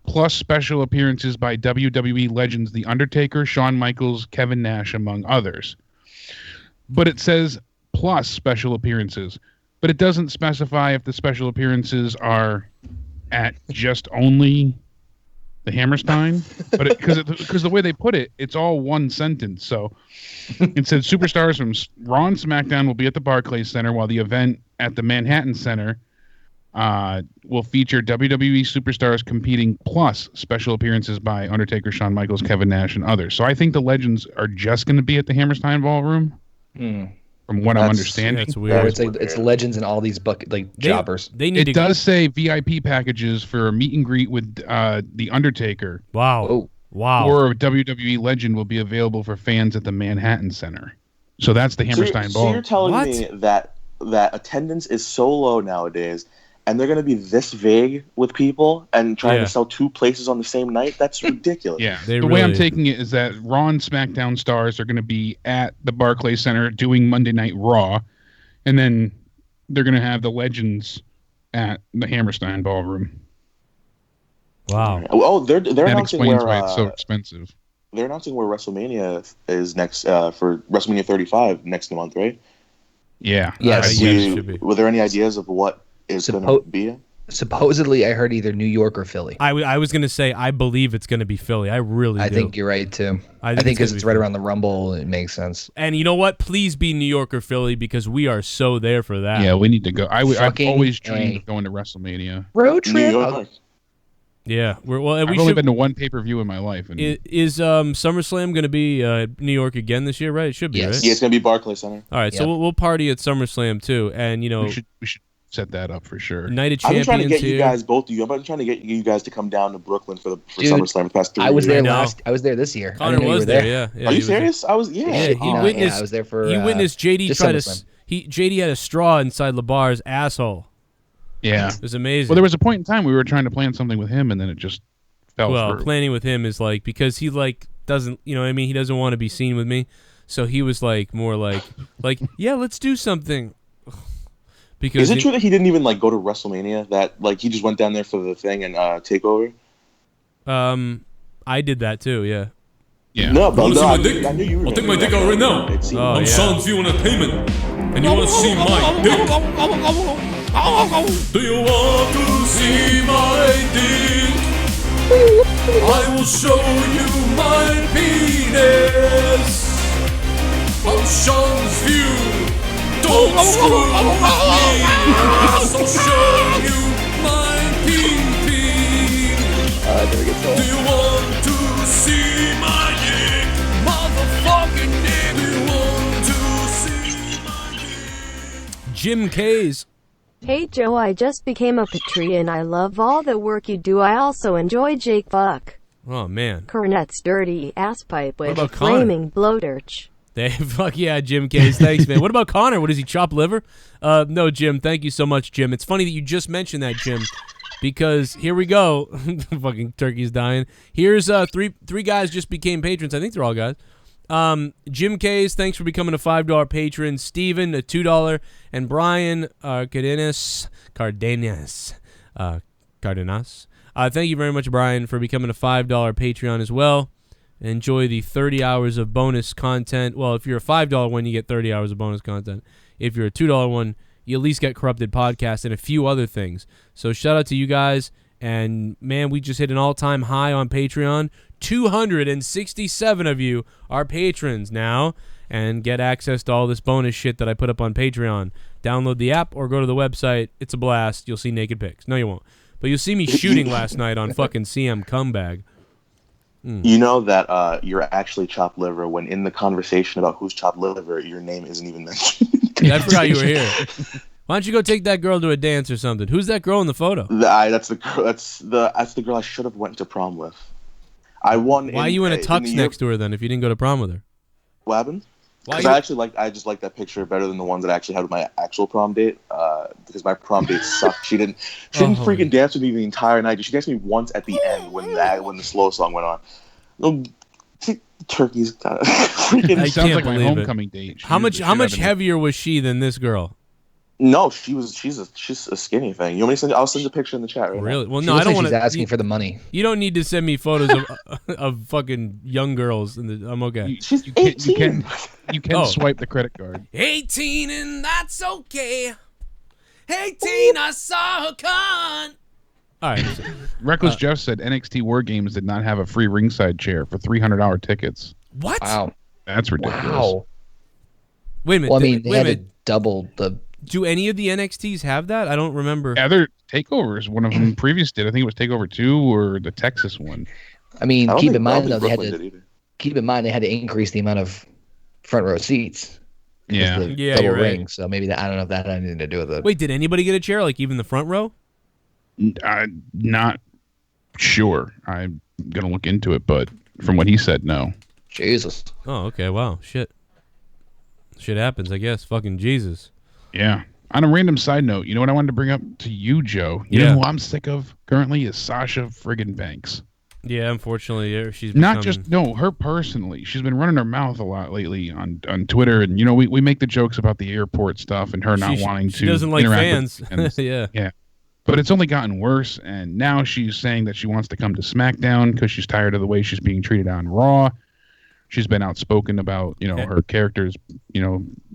plus special appearances by WWE legends The Undertaker, Shawn Michaels, Kevin Nash, among others. But it says plus special appearances, but it doesn't specify if the special appearances are at just only the Hammerstein, but because the way they put it, it's all one sentence. So it said superstars from Raw and SmackDown will be at the Barclays Center, while the event at the Manhattan Center will feature WWE superstars competing, plus special appearances by Undertaker, Shawn Michaels, Kevin Nash, and others. So I think the legends are just going to be at the Hammerstein Ballroom. From what I'm understanding, that's weird. It's legends and all these jobbers. It does say VIP packages for a meet and greet with the Undertaker. Wow, wow. Or a WWE legend will be available for fans at the Manhattan Center. So that's the Hammerstein Ballroom. So you're telling me that attendance is so low nowadays, and they're going to be this vague with people and trying to sell 2 places on the same night? That's ridiculous. Yeah, the way I'm taking it is that Raw and SmackDown stars are going to be at the Barclays Center doing Monday Night Raw, and then they're going to have the legends at the Hammerstein Ballroom. Wow. Oh, they're that announcing explains where why it's so expensive. They're announcing where WrestleMania is next for WrestleMania 35 next month, right? Yeah. Yes. Were there any ideas of what is going to be? Supposedly, I heard either New York or Philly. I was going to say I believe it's going to be Philly. I really do. I think you're right too. I think because it's right around the Rumble, it makes sense. And you know what? Please be New York or Philly because we are so there for that. Yeah, we need to go. I've always dreamed of going to WrestleMania. Road trip. New York. Yeah, I've only been to one pay-per-view in my life. And is SummerSlam going to be New York again this year? Right, it should be. Right? Yeah, it's going to be Barclays Center. All right, so we'll party at SummerSlam too, and we should set that up for sure. Night of I've been Champions trying to get here. you guys, both of you. I've been trying to get you guys to come down to Brooklyn for SummerSlam the past 3 years. I was there I was there this year. Connor was there. Yeah. Are you serious? I was. Yeah. He witnessed. I was there for. He witnessed JD try to. JD had a straw inside LeBar's asshole. Yeah, it was amazing. Well, there was a point in time we were trying to plan something with him, and then it just fell through. Well, planning with him is like because he doesn't, you know what I mean? He doesn't want to be seen with me, so he was more like yeah, let's do something. Because is it true that he didn't even go to WrestleMania? That he just went down there for the thing and take over? I did that too. Yeah. Yeah. No, but I knew you were. I'll take my dick out right now. I'm Sean View Entertainment, and you want to see my dick? Do you want to see my dick? I will show you my penis. I'm Sean's View. Don't screw with me. I'll show you my pee-pee. Do you want to see my dick? Motherfucking dick. Do you want to see my dick? Jim K's. Hey Joe, I just became a Patreon and I love all the work you do. I also enjoy Jake Buck. Oh man. Cornette's dirty ass pipe with about flaming blowtorch. Fuck yeah, Jim Case. Thanks, man. What about Connor? What does he chop liver? No, Jim. Thank you so much, Jim. It's funny that you just mentioned that, Jim, because here we go. Fucking turkey's dying. Here's three guys just became patrons. I think they're all guys. Jim Case, thanks for becoming a $5 patron. Steven, a $2, and Bryan Cardenas. Thank you very much, Bryan, for becoming a $5 Patreon as well. Enjoy the 30 hours of bonus content. Well, if you're a $5 one, you get 30 hours of bonus content. If you're a $2 one, you at least get Corrupted Podcast and a few other things. So shout out to you guys. And, man, we just hit an all-time high on Patreon. 267 of you are patrons now and get access to all this bonus shit that I put up on Patreon. Download the app or go to the website. It's a blast. You'll see naked pics. No, you won't. But you'll see me shooting last night on fucking CM Cumbag. You know that you're actually chopped liver when in the conversation about who's chopped liver, your name isn't even mentioned. I forgot you were here. Why don't you go take that girl to a dance or something? Who's that girl in the photo? That's the girl. That's the girl I should have went to prom with. I won. Why are you in a tux next to her then? If you didn't go to prom with her? What happened? Because I just like that picture better than the ones that I actually had with my actual prom date. Because my prom date sucked. She didn't freaking dance with me the entire night. She danced with me once at the end when the slow song went on. Oh, turkey's freaking. It sounds like my homecoming date. How much heavier was she than this girl? No, she's a skinny thing. You want me to send? I'll send a picture in the chat. Right Really? Now. Well, no, I don't want to. She's asking for the money. You don't need to send me photos of fucking young girls. I'm okay. She's 18. You can swipe the credit card. 18 and that's okay. 18, I saw her con. All right. Reckless Jeff said NXT War Games did not have a free ringside chair for $300 tickets. What? Wow. That's ridiculous. Wow. Wait a minute. Well, I mean, they had to double the. Do any of the NXTs have that? I don't remember. Other takeovers, one of them previous did. I think it was Takeover 2 or the Texas one. I mean, keep in mind though they had to increase the amount of front row seats. Yeah, double you're ring. right. So maybe I don't know if that had anything to do with it. Wait, did anybody get a chair? Like even the front row? I'm not sure. I'm gonna look into it, but from what he said, no. Jesus. Oh, okay. Wow. Shit happens, I guess. Fucking Jesus. Yeah. On a random side note, you know what I wanted to bring up to you, Joe? You know who I'm sick of currently is Sasha friggin' Banks. Yeah, unfortunately, she's not just her personally. She's been running her mouth a lot lately on Twitter, and you know we make the jokes about the airport stuff and her not wanting to. She doesn't like fans. Yeah. But it's only gotten worse, and now she's saying that she wants to come to SmackDown because she's tired of the way she's being treated on Raw. She's been outspoken about, her character's,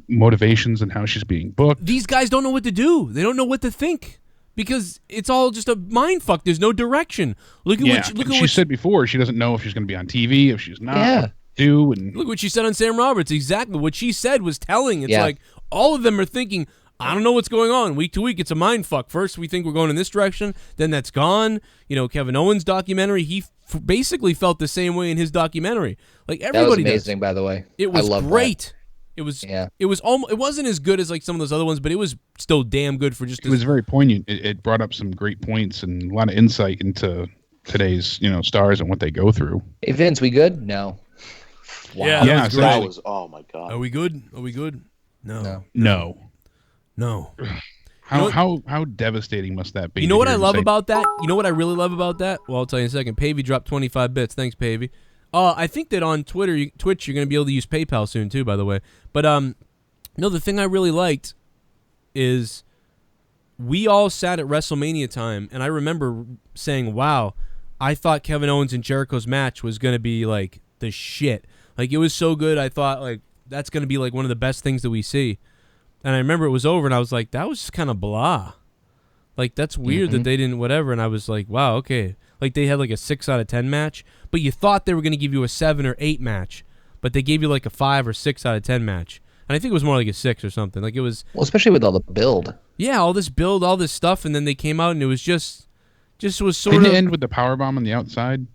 motivations and how she's being booked. These guys don't know what to do. They don't know what to think because it's all just a mind fuck. There's no direction. Look at what she said before. She doesn't know if she's going to be on TV, if she's not. Yeah. Look what she said on Sam Roberts. Exactly what she said was telling. It's like all of them are thinking, I don't know what's going on. Week to week, it's a mind fuck. First, we think we're going in this direction. Then that's gone. Kevin Owens' dodocumentary, he basically felt the same way in his documentary. Like everybody that was amazing, by the way. It was great. That. It was almost. It wasn't as good as like some of those other ones, but it was still damn good for just. It was very poignant. It brought up some great points and a lot of insight into today's stars and what they go through. Hey Vince, we good? No. Wow. Yeah, that was. Oh my god. Are we good? No. How devastating must that be? You know what I love about that? You know what I really love about that? Well, I'll tell you in a second. Pavey dropped 25 bits. Thanks, Pavey. I think that on Twitch, you're going to be able to use PayPal soon, too, by the way. But, the thing I really liked is we all sat at WrestleMania time, and I remember saying, wow, I thought Kevin Owens and Jericho's match was going to be, like, the shit. Like, it was so good, I thought, like, that's going to be, like, one of the best things that we see. And I remember it was over, and I was like, that was just kind of blah. Like, that's weird that they didn't whatever. And I was like, wow, okay. Like, they had, like, a 6 out of 10 match. But you thought they were going to give you a 7 or 8 match. But they gave you, like, a 5 or 6 out of 10 match. And I think it was more like a 6 or something. Like, it was... Well, especially with all the build. Yeah, all this build, all this stuff. And then they came out, and it was just was sort of... Didn't it end with the powerbomb on the outside?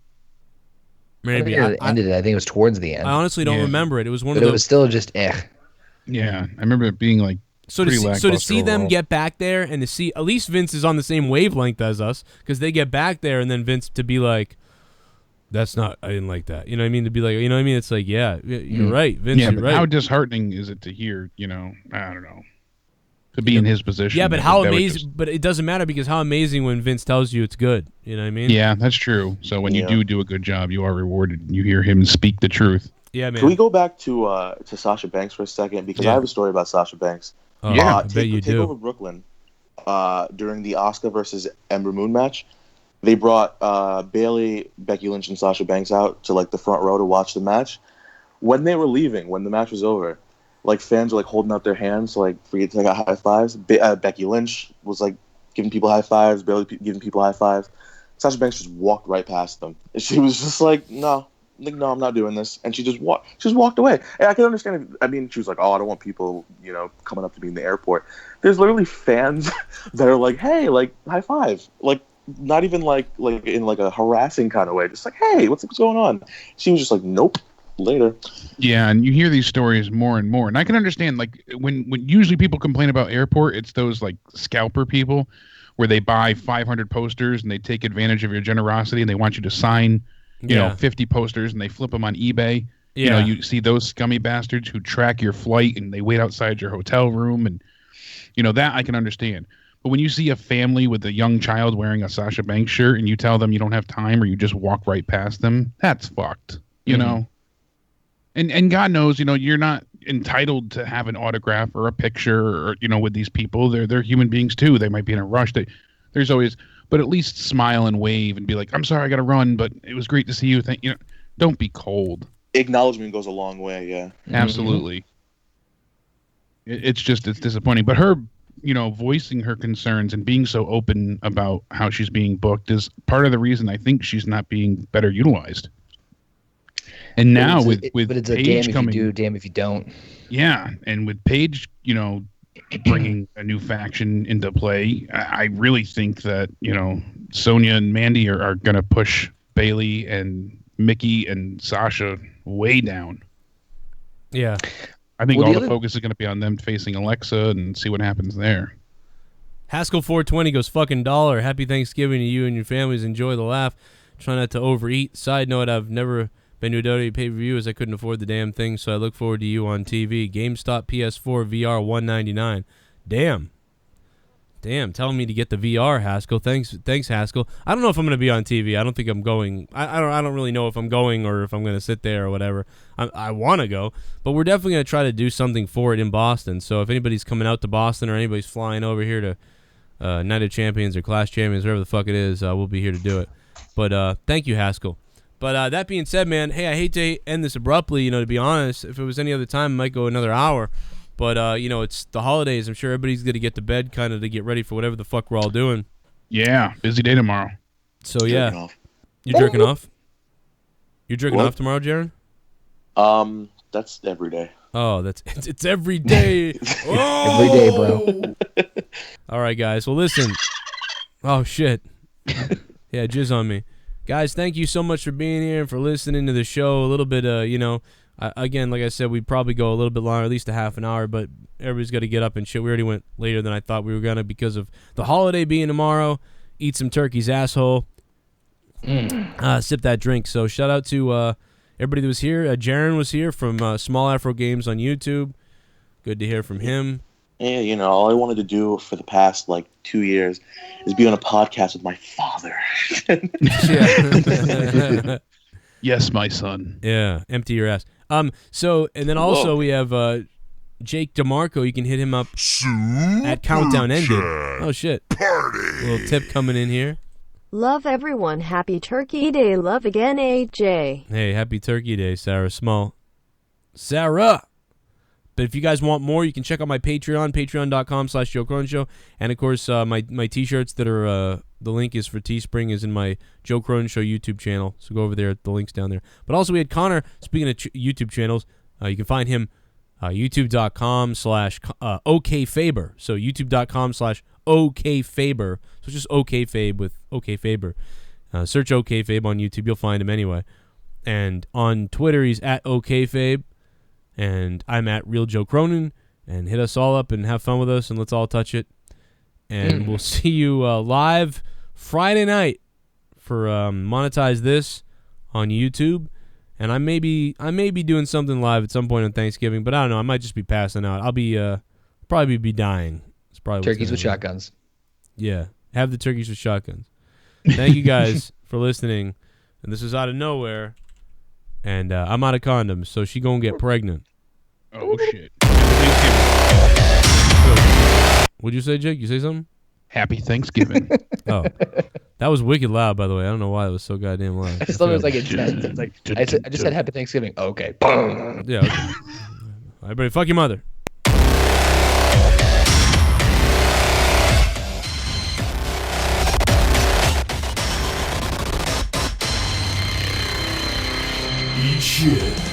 Maybe. I think it was towards the end. I honestly don't remember it. It was one of those... the... It was still just Yeah, I remember it being like so to see them get back there and to see at least Vince is on the same wavelength as us because they get back there and then Vince to be like, that's not, I didn't like that. You know what I mean? To be like, you know what I mean? It's like, yeah, you're right, Vince. Yeah, you're but right. How disheartening is it to hear? I don't know. To be in his position. Yeah, but how amazing! But it doesn't matter because how amazing when Vince tells you it's good. You know what I mean? Yeah, that's true. So when you do a good job, you are rewarded. You hear him speak the truth. Yeah, man. Can we go back to Sasha Banks for a second? Because I have a story about Sasha Banks. Oh, yeah, I bet you do. Takeover Brooklyn during the Asuka versus Ember Moon match. they brought Bayley, Becky Lynch, and Sasha Banks out to like the front row to watch the match. When they were leaving, when the match was over, like fans were like holding out their hands, like for you to take out high fives. Becky Lynch was like giving people high fives, Bayley giving people high fives. Sasha Banks just walked right past them. And she was just like, no, I'm not doing this. And she just walked away. And I can understand it. I mean, she was like, oh, I don't want people, coming up to me in the airport. There's literally fans that are like, hey, like high five, like not even like in like a harassing kind of way, just like, hey, what's going on? She was just like, nope. Later. Yeah, and you hear these stories more and more, and I can understand. Like when usually people complain about airport, it's those like scalper people where they buy 500 posters and they take advantage of your generosity and they want you to sign, 50 posters and they flip them on eBay. Yeah. You see those scummy bastards who track your flight and they wait outside your hotel room, and that I can understand. But when you see a family with a young child wearing a Sasha Banks shirt and you tell them you don't have time or you just walk right past them, that's fucked. You know. And God knows, you're not entitled to have an autograph or a picture or, with these people. They're human beings too. They might be in a rush. There's always, but at least smile and wave and be like, I'm sorry, I got to run, but it was great to see you. Don't be cold. Acknowledgement goes a long way. Yeah, absolutely. It's disappointing, but her, voicing her concerns and being so open about how she's being booked is part of the reason I think she's not being better utilized. And now with but it's Paige a damn coming, if you do, damn if you don't. Yeah, and with Paige, bringing a new faction into play, I really think that Sonya and Mandy are going to push Bayley and Mickey and Sasha way down. Yeah, I think all the focus is going to be on them facing Alexa and see what happens there. Haskell 420 goes fucking $1. Happy Thanksgiving to you and your families. Enjoy the laugh. Try not to overeat. Side note: I've never been to a WWE pay-per-view as I couldn't afford the damn thing, so I look forward to you on TV. GameStop PS4 VR $199. Damn, telling me to get the VR, Haskell. Thanks, Haskell. I don't know if I'm going to be on TV. I don't think I'm going. I don't really know if I'm going or if I'm going to sit there or whatever. I want to go, but we're definitely going to try to do something for it in Boston. So if anybody's coming out to Boston or anybody's flying over here to Night of Champions or Clash Champions, whatever the fuck it is, we'll be here to do it. But thank you, Haskell. But that being said, man, hey, I hate to end this abruptly, to be honest. If it was any other time, I might go another hour. But, it's the holidays. I'm sure everybody's going to get to bed kind of to get ready for whatever the fuck we're all doing. Yeah, busy day tomorrow. So, yeah. You're jerking off? You're jerking off tomorrow, Jaron? That's every day. Oh, it's every day. Oh! Every day, bro. All right, guys. Well, listen. Oh, shit. Yeah, jizz on me. Guys, thank you so much for being here and for listening to the show. A little bit, again, like I said, we'd probably go a little bit longer, at least a half an hour, but everybody's got to get up and shit. We already went later than I thought we were going to because of the holiday being tomorrow. Eat some turkey's asshole. Sip that drink. So shout out to everybody that was here. Jaron was here from Small Afro Games on YouTube. Good to hear from him. Yeah, all I wanted to do for the past 2 years is be on a podcast with my father. Yes, my son. Yeah, empty your ass. So and then also we have Jake DeMarco. You can hit him up at Countdown Ended. Oh shit! Party. A little tip coming in here. Love everyone. Happy Turkey Day. Love again, AJ. Hey, happy Turkey Day, Sarah Small. Sarah. But if you guys want more, you can check out my Patreon, patreon.com/Joe Cronin Show. And, of course, my T-shirts that are the link is for Teespring is in my Joe Cronin Show YouTube channel. So go over there. The link's down there. But also we had Connor, speaking of YouTube channels, you can find him youtube.com/OKFaber. So youtube.com/OKFaber. So it's just OKFabe with OKFaber. Search OKFabe on YouTube. You'll find him anyway. And on Twitter, he's at OKFabe. And I'm at Real Joe Cronin. And hit us all up and have fun with us, and let's all touch it. And we'll see you live Friday night for Monetize This on YouTube. And I may be doing something live at some point on Thanksgiving, but I don't know. I might just be passing out. I'll be probably be dying. It's probably turkeys with shotguns. Yeah, have the turkeys with shotguns. Thank you guys for listening. And this is Outta Nowhere. And I'm out of condoms, so she gonna get pregnant. Oh, shit. What'd you say, Jake? You say something? Happy Thanksgiving. Oh, that was wicked loud, by the way. I don't know why it was so goddamn loud. I just thought it was like intense. It's like I just said Happy Thanksgiving. Okay. Yeah. Okay. Everybody, fuck your mother. Eat shit.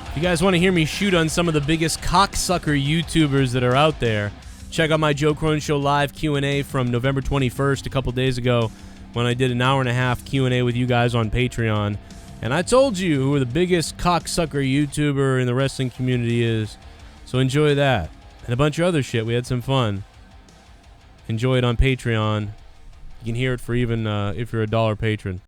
If you guys want to hear me shoot on some of the biggest cocksucker YouTubers that are out there, check out my Joe Cronin Show live Q&A from November 21st, a couple days ago, when I did an hour-and-a-half Q&A with you guys on Patreon. And I told you who the biggest cocksucker YouTuber in the wrestling community is. So enjoy that. And a bunch of other shit. We had some fun. Enjoy it on Patreon. You can hear it for even if you're a $1 patron.